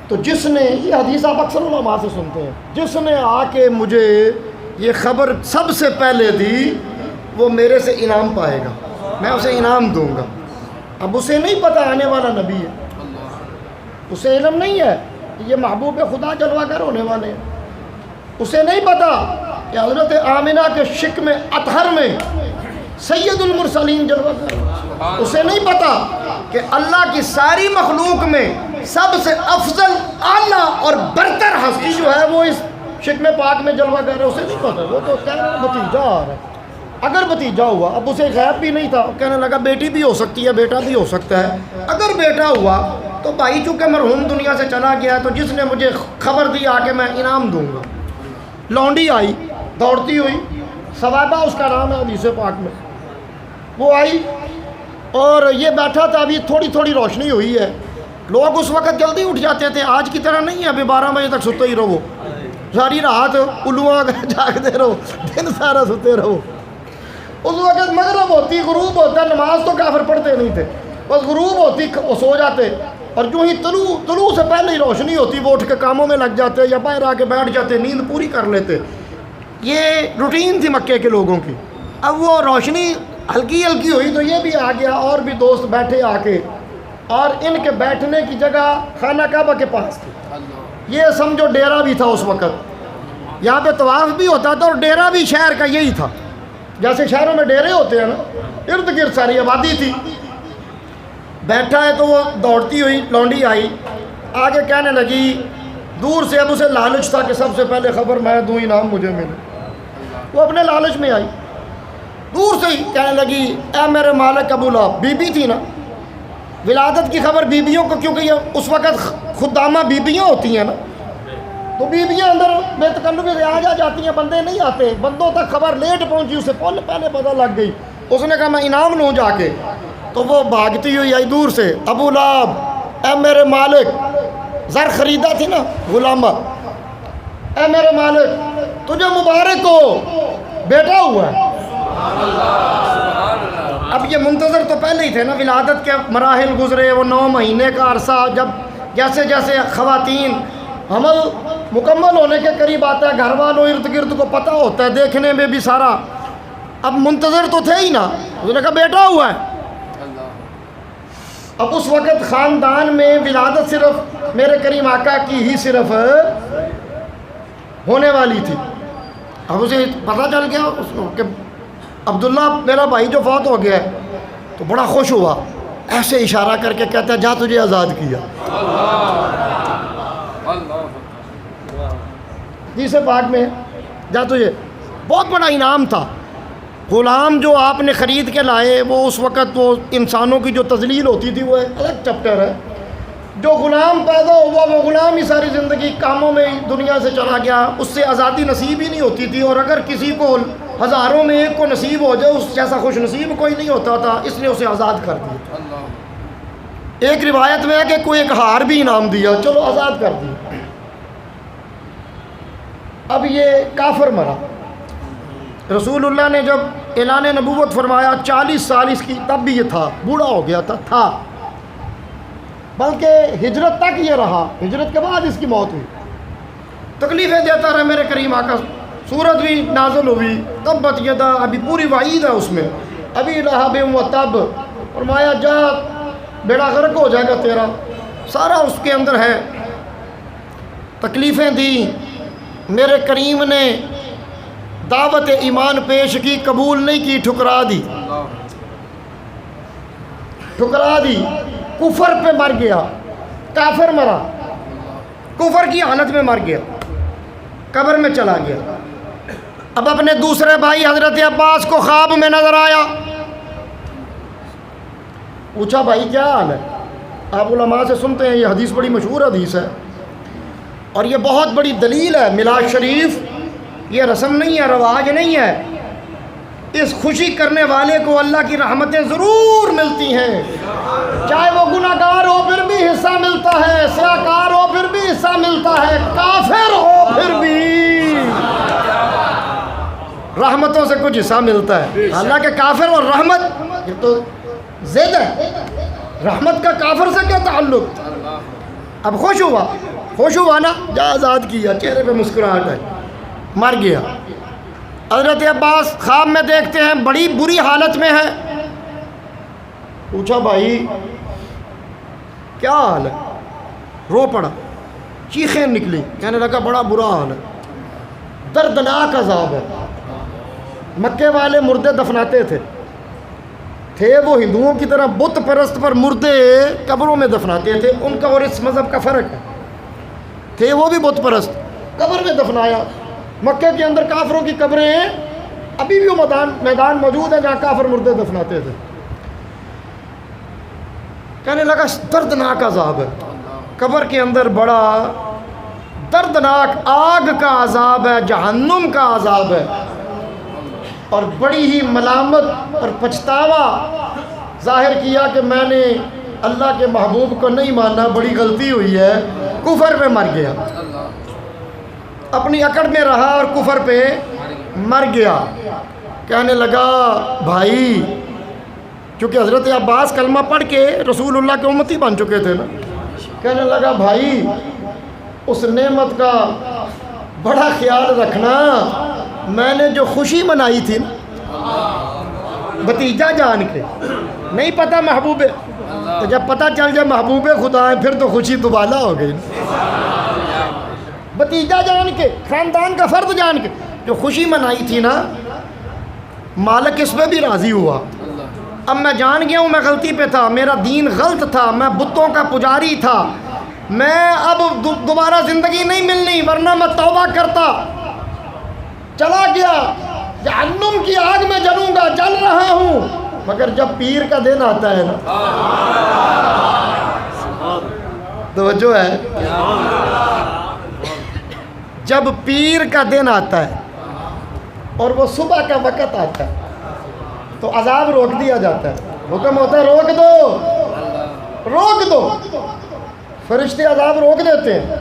تو جس نے, یہ حدیث آپ اکثر علماء سے سنتے ہیں, جس نے آ کے مجھے یہ خبر سب سے پہلے دی وہ میرے سے انعام پائے گا, میں اسے انعام دوں گا. اب اسے نہیں پتہ آنے والا نبی ہے, اسے علم نہیں ہے کہ یہ محبوب خدا جلوہ گر ہونے والے ہیں. اسے نہیں پتا کہ حضرت آمنہ کے شکم اطہر میں سید المرسلین جلوہ گر. اسے نہیں پتا کہ اللہ کی ساری مخلوق میں سب سے افضل, اعلیٰ اور برتر ہستی جو ہے وہ اس شکم پاک میں جلوہ گر ہے. اسے نہیں پتا. وہ تو کہہ رہا بھتیجا آ رہا ہے. اگر بھتیجا ہوا, اب اسے غیب بھی نہیں تھا, کہنے لگا بیٹی بھی ہو سکتی ہے, بیٹا بھی ہو سکتا ہے. اگر بیٹا ہوا تو بھائی چونکہ مرحوم دنیا سے چلا گیا تو جس نے مجھے خبر دی آ کے میں انعام دوں گا. لونڈی آئی دوڑتی ہوئی, ثوابہ اس کا نام ہے حدیث پاک میں. وہ آئی اور یہ بیٹھا تھا, ابھی تھوڑی تھوڑی روشنی ہوئی ہے. لوگ اس وقت جلدی اٹھ جاتے تھے, آج کی طرح نہیں ہے ابھی 12 بجے تک سوتے ہی رہو, ساری رات الواں جاگتے رہو, دن سارا سوتے رہو. اس وقت مغرب ہوتی, غروب ہوتا, نماز تو کافر پڑھتے نہیں تھے, بس غروب ہوتی وہ سو جاتے, اور جو ہی طلوع سے پہلے ہی روشنی ہوتی وہ اٹھ کے کاموں میں لگ جاتے یا باہر آ کے بیٹھ جاتے, نیند پوری کر لیتے. یہ روٹین تھی مکے کے لوگوں کی. اب وہ روشنی ہلکی ہلکی ہوئی تو یہ بھی آ گیا, اور بھی دوست بیٹھے آ کے, اور ان کے بیٹھنے کی جگہ خانہ کعبہ کے پاس تھی. یہ سمجھو ڈیرا بھی تھا اس وقت, یہاں پہ طواف بھی ہوتا تھا, اور ڈیرا بھی شہر کا یہی تھا. جیسے شہروں میں ڈیرے ہوتے ہیں نا, ارد گرد ساری آبادی تھی. بیٹھا ہے تو وہ دوڑتی ہوئی لونڈی آئی, آگے کہنے لگی دور سے, اب اسے لالچ تھا کہ سب سے پہلے خبر میں دوں, انعام مجھے ملے. وہ اپنے لالچ میں آئی, دور سے ہی کہنے لگی اے میرے مالک ابو لہب. بی بی تھی نا, ولادت کی خبر بیبیوں کو, کیونکہ یہ اس وقت خدامہ بیبیاں ہوتی ہیں نا, تو بیبیاں اندر بے تکلفی سے آ جاتی ہیں, بندے نہیں آتے. بندوں تک خبر لیٹ پہنچی, اسے پہلے پتہ لگ گئی. اس نے کہا میں انعام لوں جا کے. تو وہ بھاگتی ہوئی آئی دور سے, ابو لہب اے میرے مالک, زر خریدا تھی نا غلامہ, اے میرے مالک تجھے مبارک ہو, بیٹا ہوا ہے. اب یہ منتظر تو پہلے ہی تھے نا, ولادت کے مراحل گزرے, وہ 9 مہینے کا عرصہ, جب جیسے جیسے خواتین حمل مکمل ہونے کے قریب آتا ہے, گھر والوں ارد گرد کو پتہ ہوتا ہے, دیکھنے میں بھی سارا. اب منتظر تو تھے ہی نا, اس نے کہا بیٹا ہوا ہے. اب اس وقت خاندان میں ولادت صرف میرے کریم آقا کی ہی صرف ہونے والی تھی. اب اسے پتہ چل گیا اس کو کہ عبداللہ میرا بھائی جو فوت ہو گیا ہے, تو بڑا خوش ہوا, ایسے اشارہ کر کے کہتا ہے جا تجھے آزاد کیا. جیسے پاک میں جا تجھے, بہت بڑا انعام تھا. غلام جو آپ نے خرید کے لائے, وہ اس وقت وہ انسانوں کی جو تذلیل ہوتی تھی وہ ایک الگ چیپٹر ہے. جو غلام پیدا ہوا وہ غلام ہی ساری زندگی کاموں میں دنیا سے چلا گیا، اس سے آزادی نصیب ہی نہیں ہوتی تھی، اور اگر کسی کو ہزاروں میں ایک کو نصیب ہو جائے اس جیسا خوش نصیب کوئی نہیں ہوتا تھا، اس لیے اسے آزاد کر دیا۔ ایک روایت میں ہے کہ کوئی ایک ہار بھی انعام دیا، چلو آزاد کر دیا۔ اب یہ کافر مرا، رسول اللہ نے جب اعلان نبوت فرمایا 40 سال اس کی، تب بھی یہ تھا، بوڑھا ہو گیا تھا، بلکہ ہجرت تک یہ رہا، ہجرت کے بعد اس کی موت ہوئی، تکلیفیں دیتا رہا میرے کریم آقا۔ سورت بھی نازل ہوئی، تبت یدا، ابھی پوری وعید ہے اس میں، ابھی لہب و تب، فرمایا جا بیڑا غرق ہو جائے گا تیرا، سارا اس کے اندر ہے۔ تکلیفیں دی، میرے کریم نے دعوت ایمان پیش کی، قبول نہیں کی، ٹھکرا دی، کفر پہ مر گیا، کافر مرا، کفر کی حالت میں مر گیا، قبر میں چلا گیا۔ اب اپنے دوسرے بھائی حضرت عباس کو خواب میں نظر آیا، پوچھا بھائی کیا حال ہے؟ آپ علماء سے سنتے ہیں، یہ حدیث بڑی مشہور حدیث ہے، اور یہ بہت بڑی دلیل ہے۔ میلاد شریف یہ رسم نہیں ہے، رواج نہیں ہے، اس خوشی کرنے والے کو اللہ کی رحمتیں ضرور ملتی ہیں، چاہے وہ گناہ گار ہو پھر بھی حصہ ملتا ہے، سیاہ کار ہو پھر بھی حصہ ملتا ہے، کافر ہو پھر بھی رحمتوں سے کچھ حصہ ملتا ہے۔ حالانکہ کافر اور رحمت یہ تو زید ہے، رحمت کا کافر سے کیا تعلق؟ اب خوش ہوا نا، جا آزاد کیا، چہرے پہ مسکراہٹ ہے، مر گیا۔ حضرت عباس خواب میں دیکھتے ہیں بڑی بری حالت میں ہے، پوچھا بھائی کیا حال ہے؟ رو پڑا، چیخیں نکلی، کہنے لگا بڑا برا حال ہے، دردناک عذاب ہے۔ مکے والے مردے دفناتے تھے وہ ہندوؤں کی طرح بت پرست پر مردے قبروں میں دفناتے تھے، ان کا اور اس مذہب کا فرق ہے، تھے وہ بھی بت پرست، قبر میں دفنایا۔ مکے کے اندر کافروں کی قبریں ہیں، ابھی بھی وہ میدان موجود ہے جہاں کافر مردے دفناتے تھے۔ کہنے لگا دردناک عذاب ہے، قبر کے اندر بڑا دردناک آگ کا عذاب ہے، جہنم کا عذاب ہے، اور بڑی ہی ملامت اور پچھتاوا ظاہر کیا کہ میں نے اللہ کے محبوب کو نہیں مانا، بڑی غلطی ہوئی ہے، کفر پہ مر گیا، اپنی اکڑ میں رہا اور کفر پہ مر گیا۔ کہنے لگا بھائی، کیونکہ حضرت عباس کلمہ پڑھ کے رسول اللہ کے امتی بن چکے تھے نا، کہنے لگا بھائی اس نعمت کا بڑا خیال رکھنا، میں نے جو خوشی منائی تھی بھتیجا جان کے، نہیں پتہ محبوب، تو جب پتہ چل جائے محبوب خدا ہے پھر تو خوشی دوبالا ہو گئی، بھتیجا جان کے، خاندان کا فرد جان کے جو خوشی منائی تھی نا، مالک اس پہ بھی راضی ہوا۔ اب میں جان گیا ہوں میں غلطی پہ تھا، میرا دین غلط تھا، میں بتوں کا پجاری تھا، میں اب دوبارہ زندگی نہیں ملنی، ورنہ میں توبہ کرتا، چلا گیا جہنم کی آگ میں جلوں گا، جل رہا ہوں، مگر جب پیر کا دن آتا ہے نا، توجہ ہے، جب پیر کا دن آتا ہے اور وہ صبح کا وقت آتا ہے تو عذاب روک دیا جاتا ہے، حکم ہوتا ہے روک دو، فرشتے عذاب روک دیتے ہیں،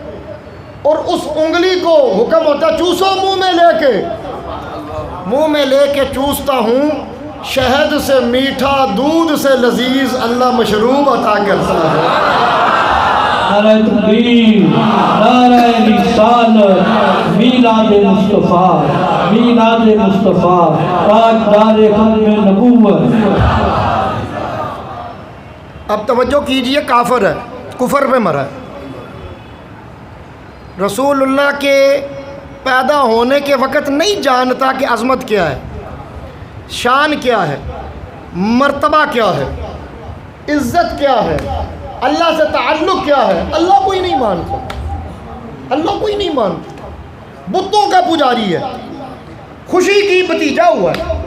اور اس انگلی کو حکم ہوتا ہے چوسو، منہ میں لے کے چوستا ہوں، شہد سے میٹھا، دودھ سے لذیذ اللہ مشروب عطا کرتا ہے۔ نعرہ تکبیر، نعرہ رسالت، میلاد مصطفیٰ، میلاد مصطفیٰ، تاجدار ختم نبوت۔ اب توجہ کیجئے، کافر ہے، کفر پہ مرا ہے، رسول اللہ کے پیدا ہونے کے وقت نہیں جانتا کہ عظمت کیا ہے، شان کیا ہے، مرتبہ کیا ہے، عزت کیا ہے، اللہ سے تعلق کیا ہے، اللہ کوئی نہیں مانتا، اللہ کوئی نہیں مانتا، بتوں کا پجاری ہے، خوشی کی بھتیجا ہوا ہے،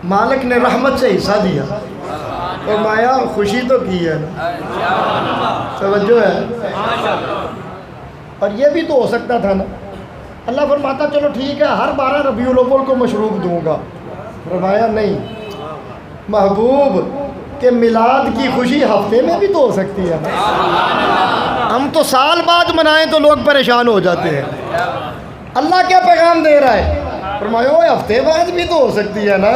مالک نے رحمت سے حصہ دیا، فرمایا خوشی تو کی ہے نا، توجہ ہے. اور یہ بھی تو ہو سکتا تھا نا، اللہ فرماتا چلو ٹھیک ہے ہر 12 ربیع الاول کو مشروب دوں گا. فرمایا نہیں محبوب کہ میلاد کی خوشی ہفتے میں بھی تو ہو سکتی ہے نا. ہم تو سال بعد منائیں تو لوگ پریشان ہو جاتے ہیں. اللہ کیا پیغام دے رہا ہے؟ فرمایا اوہ ہفتے بعد بھی تو ہو سکتی ہے نا.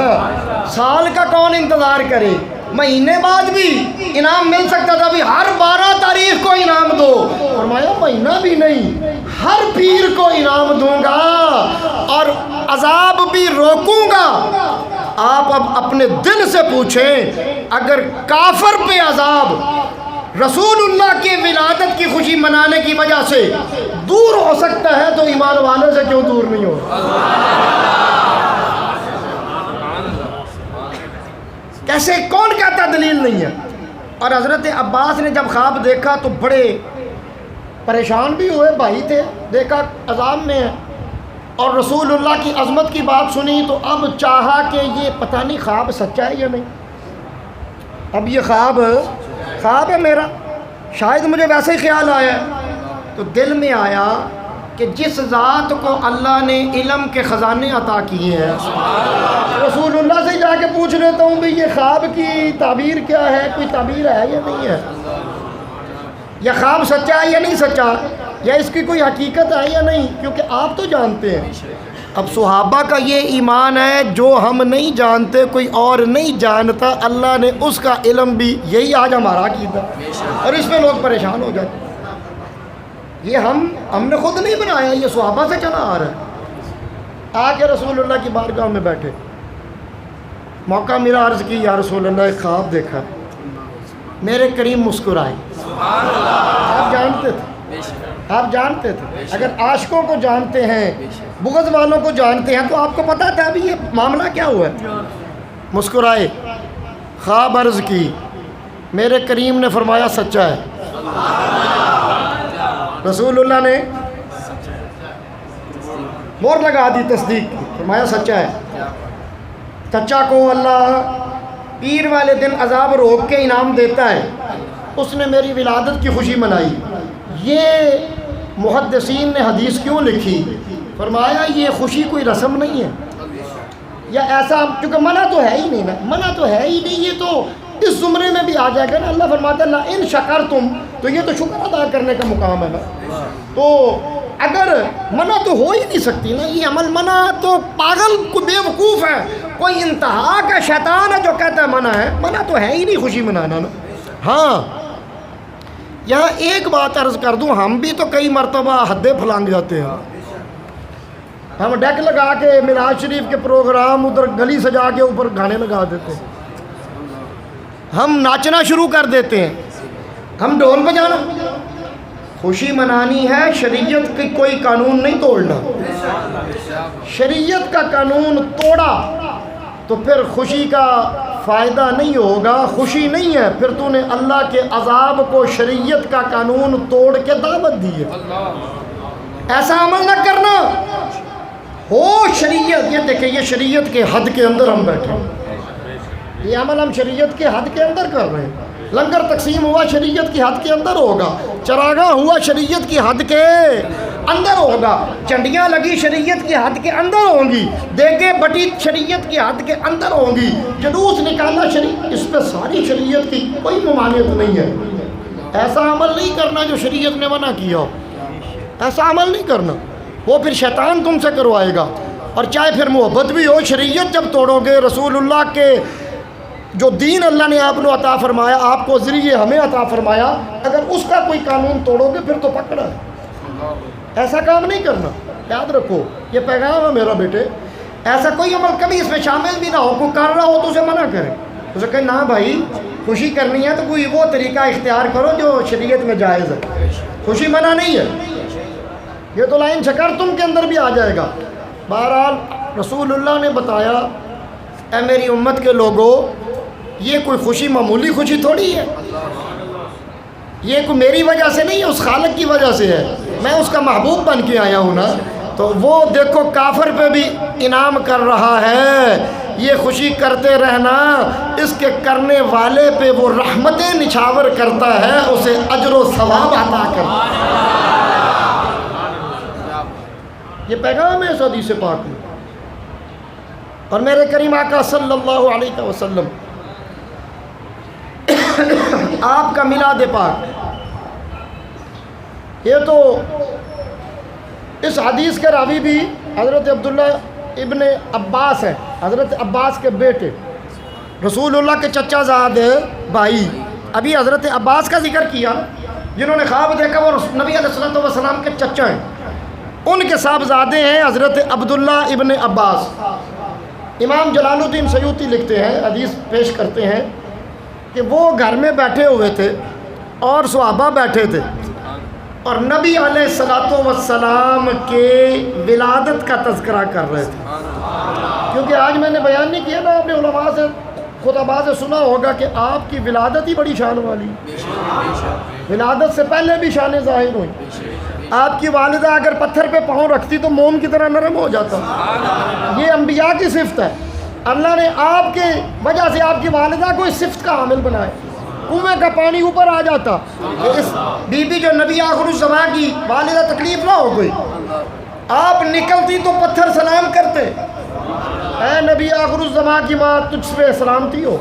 سال کا کون انتظار کرے، مہینے بعد بھی انعام مل سکتا تھا، بھی ہر 12 تاریخ کو انعام دو. فرمایا مہینہ بھی نہیں، ہر پیر کو انعام دوں گا اور عذاب بھی روکوں گا. آپ اب اپنے دل سے پوچھیں، اگر کافر پہ عذاب رسول اللہ کی ولادت کی خوشی منانے کی وجہ سے دور ہو سکتا ہے تو ایمان والے سے کیوں دور نہیں ہو؟ کیسے، کون کہتا دلیل نہیں ہے؟ اور حضرت عباس نے جب خواب دیکھا تو بڑے پریشان بھی ہوئے، بھائی تھے، دیکھا عذاب میں ہے اور رسول اللہ کی عظمت کی بات سنی تو اب چاہا کہ یہ پتہ نہیں خواب سچا ہے یا نہیں. اب یہ خواب ہے میرا، شاید مجھے ویسے ہی خیال آیا تو دل میں آیا کہ جس ذات کو اللہ نے علم کے خزانے عطا کیے ہیں رسول اللہ سے جا کے پوچھ لیتا ہوں بھی یہ خواب کی تعبیر کیا ہے، کوئی تعبیر ہے یا نہیں ہے، یا خواب سچا ہے یا نہیں سچا، یا اس کی کوئی حقیقت ہے یا نہیں، کیونکہ آپ تو جانتے ہیں. اب صحابہ کا یہ ایمان ہے جو ہم نہیں جانتے کوئی اور نہیں جانتا، اللہ نے اس کا علم بھی، یہی آج ہمارا عقیدہ اور اس میں لوگ پریشان ہو جاتے. یہ ہم نے خود نہیں بنایا، یہ صحابہ سے چلا آ رہا ہے. آ کے رسول اللہ کی بارگاہ میں بیٹھے، موقع میرا عرض کی یا رسول اللہ ایک خواب دیکھا. میرے کریم مسکرائے. آپ جانتے تھے، آپ جانتے تھے، اگر عاشقوں کو جانتے ہیں، بغض والوں کو جانتے ہیں تو آپ کو پتا تھا ابھی یہ معاملہ کیا ہوا ہے. مسکرائے، خواب عرض کی، میرے کریم نے فرمایا سچا ہے. رسول اللہ نے مور لگا دی تصدیق کی، فرمایا سچا ہے. چچا کو اللہ پیر والے دن عذاب روک کے انعام دیتا ہے، اس نے میری ولادت کی خوشی منائی. یہ محدثین نے حدیث کیوں لکھی؟ فرمایا یہ خوشی کوئی رسم نہیں ہے یا ایسا، کیونکہ منع تو ہے ہی نہیں نا، منع تو ہے ہی نہیں، یہ تو اس زمرے میں بھی آ جائے گا نا. اللہ فرماتا ہے لا ان شکرتم، تو یہ تو شکر ادا کرنے کا مقام ہے نا. تو اگر منع تو ہو ہی نہیں سکتی نا، یہ عمل منع تو پاگل کو بے وقوف ہے، کوئی انتہا کا شیطان ہے جو کہتا ہے منع ہے. منع تو ہے ہی نہیں خوشی منانا نا. ہاں یہاں ایک بات عرض کر دوں، ہم بھی تو کئی مرتبہ حد پھلانگ جاتے ہیں. ہم ڈیک لگا کے معراج شریف کے پروگرام ادھر گلی سجا کے اوپر گانے لگا دیتے ہیں، ہم ناچنا شروع کر دیتے ہیں، ہم ڈھول بجانا. خوشی منانی ہے، شریعت کی کوئی قانون نہیں توڑنا. شریعت کا قانون توڑا تو پھر خوشی کا فائدہ نہیں ہوگا، خوشی نہیں ہے، پھر تو نے اللہ کے عذاب کو شریعت کا قانون توڑ کے دعوت دی ہے. ایسا عمل نہ کرنا ہو شریعت. یہ دیکھیں یہ شریعت کے حد کے اندر ہم بیٹھے ہیں، یہ عمل ہم شریعت کے حد کے اندر کر رہے ہیں. لنگر تقسیم ہوا شریعت کی حد کے اندر ہوگا، چراغاں ہوا شریعت کی حد کے اندر ہوگا، چنڈیاں لگی شریعت کی حد کے اندر ہوں گی، دیگیں بٹی شریعت کی حد کے اندر ہوں گی، جلوس نکالنا شریعت، اس پہ ساری شریعت کی کوئی ممانعت نہیں ہے. ایسا عمل نہیں کرنا جو شریعت نے منع کیا ہو، ایسا عمل نہیں کرنا، وہ پھر شیطان تم سے کروائے گا. اور چاہے پھر محبت بھی ہو، شریعت جب توڑو گے، رسول اللہ کے جو دین اللہ نے آپ کو عطا فرمایا، آپ کو ذریعے ہمیں عطا فرمایا، اگر اس کا کوئی قانون توڑو گے پھر تو پکڑا ہے. ایسا کام نہیں کرنا، یاد رکھو یہ پیغام ہے میرا بیٹے. ایسا کوئی عمل کبھی اس میں شامل بھی نہ ہو، کوئی کر رہا ہو تو اسے منع کرے، اسے کہے نہ بھائی خوشی کرنی ہے تو کوئی وہ طریقہ اختیار کرو جو شریعت میں جائز ہے. خوشی منع نہیں ہے، یہ تو لائن شکر تم کے اندر بھی آ جائے گا. بہرحال رسول اللہ نے بتایا اے میری امت کے لوگوں، یہ کوئی خوشی معمولی خوشی تھوڑی ہے، یہ کوئی میری وجہ سے نہیں ہے، اس خالق کی وجہ سے ہے. میں اس کا محبوب بن کے آیا ہوں نا. تو وہ دیکھو کافر پہ بھی انعام کر رہا ہے یہ خوشی کرتے رہنا، اس کے کرنے والے پہ وہ رحمتیں نچھاور کرتا ہے، اسے اجر و ثواب عطا کرتا ہے۔ یہ پیغام ہے اس حدیث پاک میں۔ اور میرے کریم آقا صلی اللہ علیہ وسلم آپ کا میلاد پاک، یہ تو اس حدیث کے راوی بھی حضرت عبداللہ ابن عباس ہے، حضرت عباس کے بیٹے، رسول اللہ کے چچا زاد بھائی۔ ابھی حضرت عباس کا ذکر کیا جنہوں نے خواب دیکھا، وہ نبی علیہ الصلوۃ والسلام کے چچا ہیں، ان کے صاحبزادے ہیں حضرت عبداللہ ابن عباس۔ امام جلال الدین سیوطی لکھتے ہیں، حدیث پیش کرتے ہیں کہ وہ گھر میں بیٹھے ہوئے تھے اور صحابہ بیٹھے تھے اور نبی علیہ الصلوۃ والسلام کے ولادت کا تذکرہ کر رہے تھے۔ کیونکہ آج میں نے بیان نہیں کیا نا، آپ نے علماء سے خطباء سے سنا ہوگا کہ آپ کی ولادت ہی بڑی شان والی، ولادت سے پہلے بھی شان ظاہر ہوئی۔ آپ کی والدہ اگر پتھر پہ پاؤں رکھتی تو موم کی طرح نرم ہو جاتا۔ یہ انبیاء کی صفت ہے، اللہ نے آپ کے وجہ سے آپ کی والدہ کو اس صفت کا حامل بنایا، کنویں کا پانی اوپر آ جاتا۔ اس بی بی جو نبی آخر الزمان کی والدہ تکلیف نہ ہو گئی، آپ نکلتی تو پتھر سلام کرتے، اے نبی آخر الزمان کی ماں تجھ پہ سلامتی ہو۔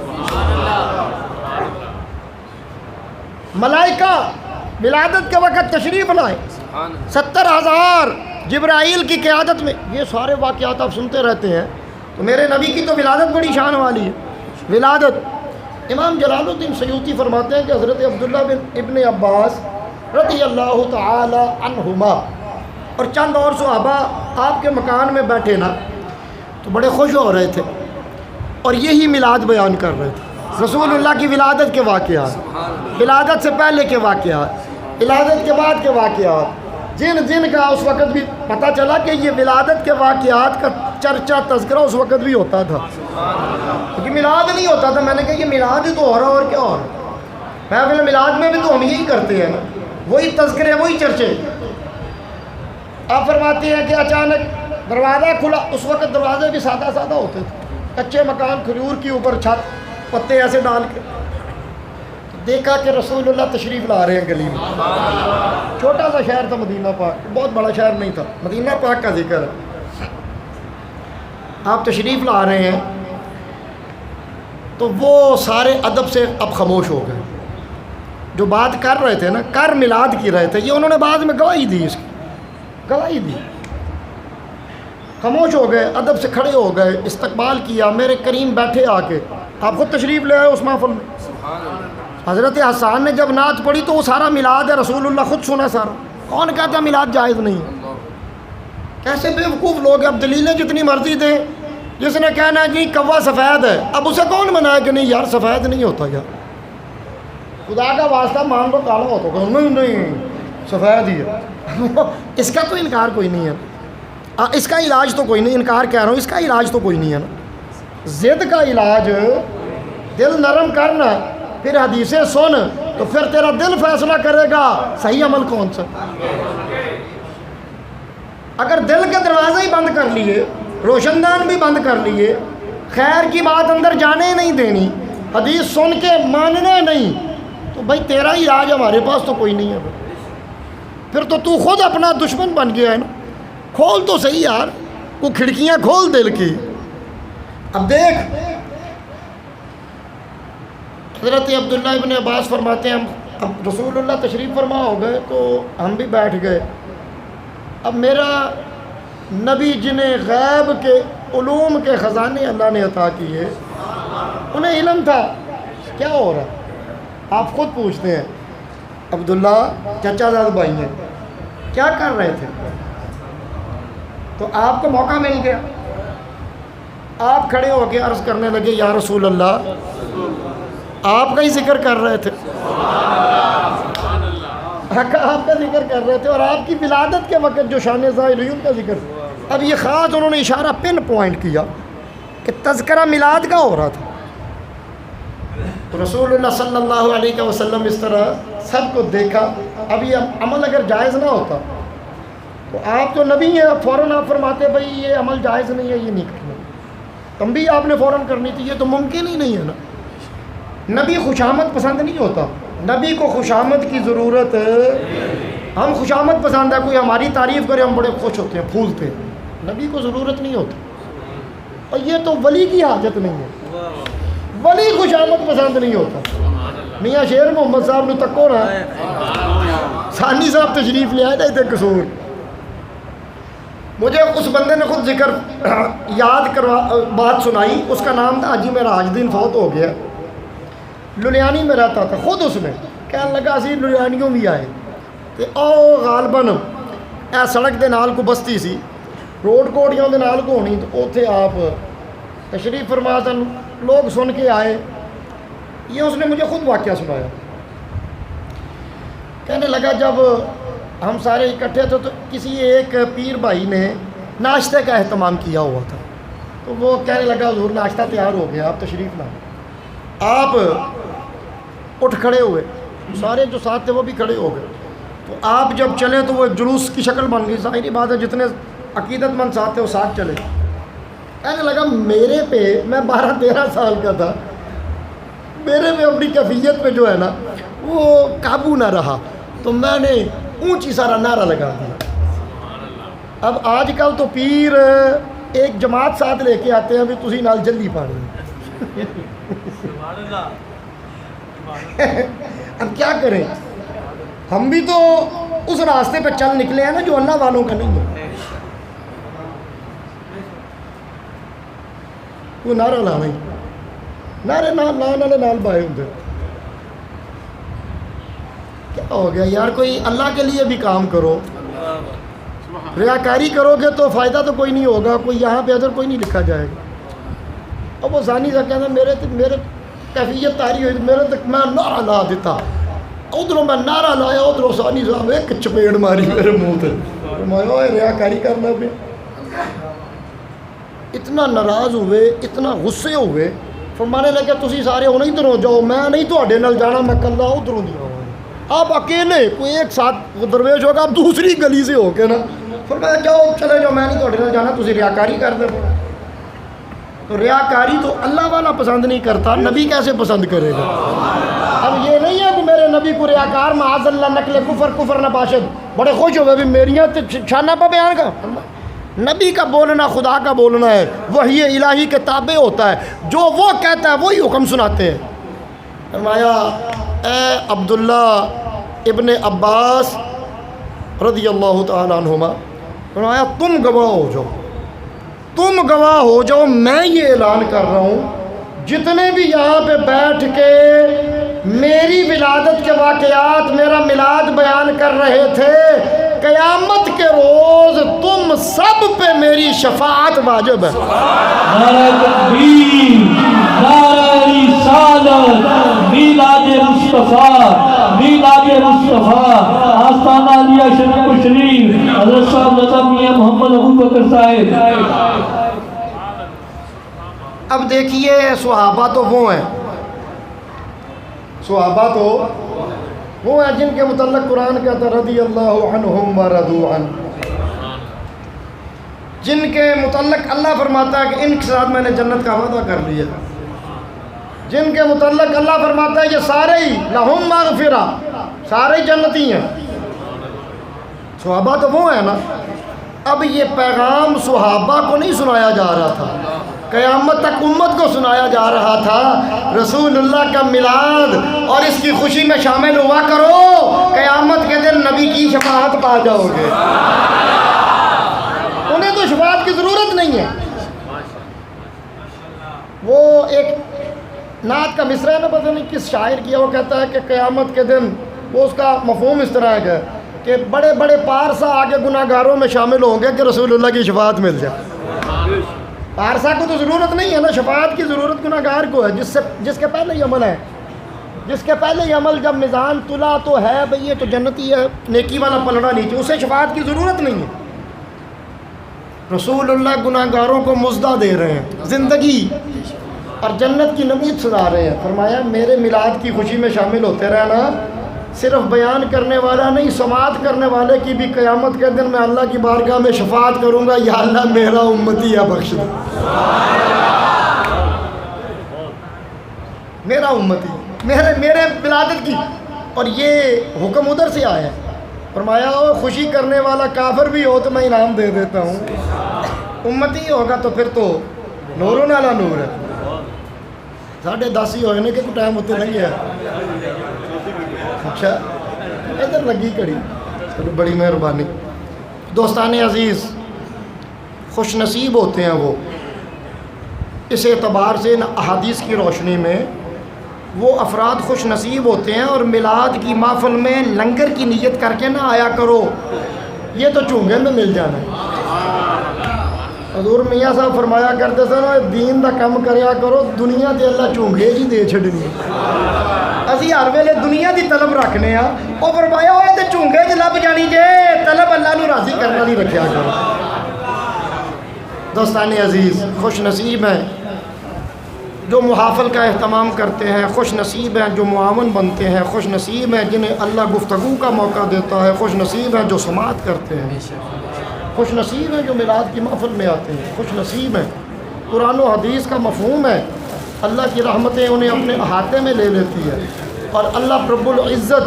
ملائکہ ولادت کے وقت تشریف لائے، 70,000 جبرائیل کی قیادت میں، یہ سارے واقعات آپ سنتے رہتے ہیں۔ تو میرے نبی کی تو ولادت بڑی شان والی ہے، ولادت۔ امام جلال الدین سیوطی فرماتے ہیں کہ حضرت عبداللہ ابن عباس رضی اللہ تعالی عنہما اور چند اور صحابہ آپ کے مکان میں بیٹھے نا، تو بڑے خوش ہو رہے تھے اور یہی میلاد بیان کر رہے تھے، رسول اللہ کی ولادت کے واقعات، ولادت سے پہلے کے واقعات، ولادت کے بعد کے واقعات، جن کا اس وقت بھی پتہ چلا کہ یہ ولادت کے واقعات کا چرچا تذکرہ اس وقت بھی ہوتا تھا، کیونکہ میلاد نہیں ہوتا تھا۔ میں نے کہا یہ میلاد ہی تو ہو رہا اور کیا ہو رہا، محفل میلاد میں بھی تو ہم یہی کرتے ہیں نا، وہی تذکرے، وہی چرچے۔ آپ فرماتے ہیں کہ اچانک دروازہ کھلا، اس وقت دروازے بھی سادہ سادہ ہوتے تھے، کچے مکان، کھجور کی اوپر چھت، پتے ایسے ڈال کے۔ دیکھا کہ رسول اللہ تشریف لا رہے ہیں گلی میں، چھوٹا سا شہر تھا مدینہ پاک، بہت بڑا شہر نہیں تھا، مدینہ پاک کا ذکر ہے۔ آپ تشریف لا رہے ہیں تو وہ سارے ادب سے اب خاموش ہو گئے، جو بات کر رہے تھے نا، کر میلاد کی رہے تھے، یہ انہوں نے بعد میں گواہی دی، اس کی گواہی دی، خاموش ہو گئے، ادب سے کھڑے ہو گئے، استقبال کیا، میرے کریم بیٹھے آ کے، آپ خود تشریف لے آئے اس محفل میں۔ حضرت حسان نے جب نعت پڑھی تو وہ سارا میلاد ہے، رسول اللہ خود سنا سارا۔ کون کہتا ہے میلاد جائز نہیں ہے؟ کیسے بیوقوف لوگ ہیں، اب دلیلیں جتنی مرضی دیں، جس نے کہنا ہے جی کوا سفید ہے، اب اسے کون منائے کہ نہیں یار سفید نہیں ہوتا، یار خدا کا واسطہ مان لو کالا ہوتا ہے، نہیں سفید ہی ہے۔ اس کا تو انکار کوئی نہیں ہے، اس کا علاج تو کوئی نہیں، انکار کہہ رہا ہوں، اس کا علاج تو کوئی نہیں ہے نا۔ ضد کا علاج دل نرم کرنا، پھر حدیثیں سن، تو پھر تیرا دل فیصلہ کرے گا صحیح عمل کون سا۔ اگر دل کے دروازے ہی بند کر لیے، روشن دان بھی بند کر لیے، خیر کی بات اندر جانے نہیں دینی، حدیث سن کے ماننا نہیں، تو بھائی تیرا علاج ہمارے پاس تو کوئی نہیں ہے، پھر تو خود اپنا دشمن بن گیا ہے نا۔ کھول تو صحیح یار، وہ کھڑکیاں کھول دل کی۔ اب دیکھ، حضرت عبداللہ ابن عباس فرماتے ہیں اب رسول اللہ تشریف فرما ہو گئے تو ہم بھی بیٹھ گئے۔ اب میرا نبی جنہیں غیب کے علوم کے خزانے اللہ نے عطا کیے، انہیں علم تھا کیا ہو رہا۔ آپ خود پوچھتے ہیں، عبداللہ چچا زاد بھائی ہیں، کیا کر رہے تھے؟ تو آپ کو موقع مل گیا، آپ کھڑے ہو کے عرض کرنے لگے یا رسول اللہ، آپ کا ہی ذکر کر رہے تھے، آپ کا ذکر کر رہے تھے، اور آپ کی ولادت کے وقت جو شان ظاہر ہوئی ان کا ذکر۔ اب یہ خاص انہوں نے اشارہ پن پوائنٹ کیا کہ تذکرہ میلاد کا ہو رہا تھا۔ تو رسول اللہ صلی اللہ علیہ وسلم اس طرح سب کو دیکھا۔ اب یہ عمل اگر جائز نہ ہوتا تو آپ تو نبی ہیں، فوراً آپ فرماتے بھائی یہ عمل جائز نہیں ہے، یہ نہیں کرنا۔ تنبیہ آپ نے فوراً کرنی تھی، یہ تو ممکن ہی نہیں ہے نا۔ نبی خوشامد پسند نہیں ہوتا، نبی کو خوشامد کی ضرورت، ہم خوشامد پسند ہے، کوئی ہماری تعریف کرے ہم بڑے خوش ہوتے ہیں، پھولتے ہیں، نبی کو ضرورت نہیں ہوتی۔ اور یہ تو ولی کی حاجت نہیں ہے، ولی خوشامد پسند نہیں ہوتا۔ میاں شیر محمد صاحب نے تکو نا، ثانی صاحب تشریف لے آئے نا اتنے قصور، مجھے اس بندے نے خود ذکر یاد بات سنائی، اس کا نام تھا حاجی میرا حاج دین، فوت ہو گیا، للیانی میں رہتا تھا، خود اس میں کہنے لگا اسی للیانیوں بھی آئے تے او غالباً اے سڑک دے نال کو بستی سی، روڈ کوڑیاں دے نال کو ہونی، تو اوتھے آپ تشریف فرما سن، لوگ سن کے آئے، یہ اس نے مجھے خود واقعہ سنایا، کہنے لگا جب ہم سارے اکٹھے تھے تو کسی ایک پیر بھائی نے ناشتے کا اہتمام کیا ہوا تھا، تو وہ کہنے لگا حضور ناشتہ تیار ہو گیا، آپ تشریف لائیں۔ آپ اٹھ کھڑے ہوئے، سارے جو ساتھ تھے وہ بھی کھڑے ہو گئے، تو آپ جب چلے تو وہ جلوس کی شکل بن گئی، ظاہری بات ہے جتنے عقیدت مند ساتھ تھے وہ ساتھ چلے۔ کہنے لگا میرے پہ، میں 12-13 سال کا تھا، میرے پہ اپنی کیفیت پہ جو ہے نا وہ قابو نہ رہا، تو میں نے اونچی سارا نعرہ لگا دیا۔ اب آج کل تو پیر ایک جماعت ساتھ لے کے آتے ہیں بھی تسی نال جلدی پانی، اب کیا کریں، ہم بھی تو اس راستے پہ چل نکلے ہیں نا جو اللہ والوں کا نہیں ہے۔ وہ نعرہ لانا ہی، نعرے نال بائے ہوں، کیا ہو گیا یار، کوئی اللہ کے لیے بھی کام کرو، ریاکاری کرو گے تو فائدہ تو کوئی نہیں ہوگا، کوئی یہاں پہ ادھر کوئی نہیں لکھا جائے گا۔ اب وہ ثانی سے کہنا میرے کیفیت تاری ہوئی، میرے تک میں نعرہ لا دیتا، ادھروں میں نعرہ لایا، ادھروں ثانی صاحب ایک چپیڑ ماری میرے منہ سے، فرمایا ریاکاری کرنا پہ۔ اتنا ناراض ہوئے، اتنا غصے ہوئے، فرمانے لگے تسی سارے ہونا ادھروں جاؤ، میں نہیں تواڈے نال جانا، میں کلا ادھروں دی آؤں، آپ اکیلے، کوئی ایک ساتھ درویش ہوگا، آپ دوسری گلی سے ہو کے نا، فرمایا جاؤ چلے جاؤ، میں نہیں تواڈے نال جانا، تسی ریاکاری کر دے۔ تو ریاکاری تو اللہ والا پسند نہیں کرتا، نبی کیسے پسند کرے گا؟ اب یہ نہیں ہے کہ میرے نبی کو ریاکار معاذ اللہ نقل کفر نباشد، بڑے خوش ہوئے بھی میریاں شانہ پہ بیان کا، نبی کا بولنا خدا کا بولنا ہے، وحی الہی کے تابع ہوتا ہے، جو وہ کہتا ہے وہی حکم سناتے ہیں۔ فرمایا اے عبداللہ ابن عباس رضی اللہ تعالیٰ عنہما، فرمایا تم گواہ ہو جاؤ، تم گواہ ہو جاؤ، میں یہ اعلان کر رہا ہوں، جتنے بھی یہاں پہ بیٹھ کے میری ولادت کے واقعات، میرا میلاد بیان کر رہے تھے، قیامت کے روز تم سب پہ میری شفاعت واجب ہے۔ نعرہ تکبیر، نعرہ رسالت، میلاد مصطفیٰ، میلاد مصطفیٰ، آستانہ علیہ شریف حضرت صاحب رضا میاں محمد ابو بکر صاحب۔ اب دیکھیے صحابہ تو وہ ہیں، صحابہ تو وہ ہیں جن کے متعلق قرآن کہتا ہے رضی اللہ عنہم ورضوا عنہ، جن کے متعلق اللہ فرماتا ہے کہ ان کے ساتھ میں نے جنت کا وعدہ کر لیا، جن کے متعلق اللہ فرماتا ہے یہ سارے ہی لہم مغفرہ، سارے جنتی ہیں، صحابہ تو وہ ہیں نا۔ اب یہ پیغام صحابہ کو نہیں سنایا جا رہا تھا، قیامت تک امت کو سنایا جا رہا تھا، رسول اللہ کا میلاد اور اس کی خوشی میں شامل ہوا کرو، قیامت کے دن نبی کی شفاعت پا جاؤ گے۔ انہیں تو شفاعت کی ضرورت نہیں ہے۔ وہ ایک نعت کا مصرع ہے نا، پتہ نہیں کس شاعر کیا، وہ کہتا ہے کہ قیامت کے دن، وہ اس کا مفہوم اس طرح ہے کہ بڑے بڑے پارسا آگے گناہ گاروں میں شامل ہوں گے کہ رسول اللہ کی شفاعت مل جائے۔ پارسا کو تو ضرورت نہیں ہے نا، شفاعت کی ضرورت گناہ گار کو ہے، جس کے پہلے ہی عمل ہے، جس کے پہلے ہی عمل جب میزان تلا تو ہے بھئی یہ تو جنتی ہے، نیکی والا پلڑا نیچے، اسے شفاعت کی ضرورت نہیں ہے۔ رسول اللہ گناہ گاروں کو مزدہ دے رہے ہیں، زندگی اور جنت کی نمید سنا رہے ہیں۔ فرمایا میرے میلاد کی خوشی میں شامل ہوتے رہنا، صرف بیان کرنے والا نہیں، سماعت کرنے والے کی بھی قیامت کے دن میں اللہ کی بارگاہ میں شفاعت کروں گا، یا اللہ میرا امتی ہے بخش دے، میرا امتی، میرے ولادت کی۔ اور یہ حکم ادھر سے آیا ہے، فرمایا ہو خوشی کرنے والا کافر بھی ہو تو میں انعام دے دیتا ہوں، امتی ہوگا تو پھر تو نور نالا نور ہے۔ 10:30 ہوئے نے کہ کوئی ٹائم ہوتے نہیں ہے، اچھا ادھر لگی کڑی، چلو بڑی مہربانی۔ دوستان عزیز، خوش نصیب ہوتے ہیں وہ، اس اعتبار سے ان احادیث کی روشنی میں وہ افراد خوش نصیب ہوتے ہیں۔ اور میلاد کی محفل میں لنگر کی نیت کر کے نہ آیا کرو، یہ تو چونگے میں مل جانا ہے۔ حضور میاں صاحب فرمایا کرتے سن، دین دا کم کریا کرو، دنیا تے اللہ چونگے جی دے چھڑنی، اسی ہر ویلے دنیا دی طلب رکھنے ہاں، وہ فرمایا ہوئے تے چونگے جی لب جانی جے، طلب اللہ نو راضی کرنا نہیں رکھیا کرو۔ دوستان عزیز، خوش نصیب ہیں جو محافل کا اہتمام کرتے ہیں، خوش نصیب ہیں جو معاون بنتے ہیں، خوش نصیب ہیں جنہیں اللہ گفتگو کا موقع دیتا ہے، خوش نصیب ہیں جو سماعت کرتے ہیں، خوش نصیب ہیں جو میلاد کی محفل میں آتے ہیں، خوش نصیب ہیں۔ قرآن و حدیث کا مفہوم ہے، اللہ کی رحمتیں انہیں اپنے احاطے میں لے لیتی ہے، اور اللہ رب العزت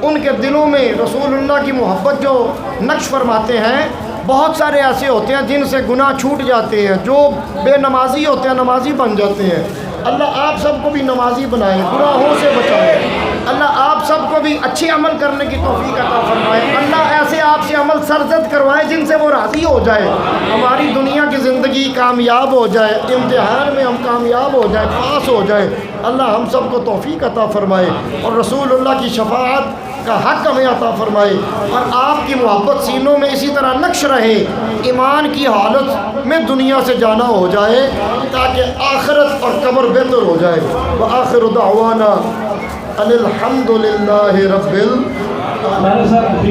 ان کے دلوں میں رسول اللہ کی محبت جو نقش فرماتے ہیں۔ بہت سارے ایسے ہوتے ہیں جن سے گناہ چھوٹ جاتے ہیں، جو بے نمازی ہوتے ہیں نمازی بن جاتے ہیں۔ اللہ آپ سب کو بھی نمازی بنائے، گناہوں سے بچائے، اللہ آپ سب کو بھی اچھے عمل کرنے کی توفیق عطا فرمائے، اللہ ایسے آپ سے عمل سرزد کروائے جن سے وہ راضی ہو جائے، ہماری دنیا کی زندگی کامیاب ہو جائے، امتحان میں ہم کامیاب ہو جائے، پاس ہو جائے، اللہ ہم سب کو توفیق عطا فرمائے، اور رسول اللہ کی شفاعت کا حق ہمیں عطا فرمائے، اور آپ کی محبت سینوں میں اسی طرح نقش رہے، ایمان کی حالت میں دنیا سے جانا ہو جائے، تاکہ آخرت اور قبر بہتر ہو جائے۔ وآخر دعوانا ان الحمد للہ رب میرے ساتھ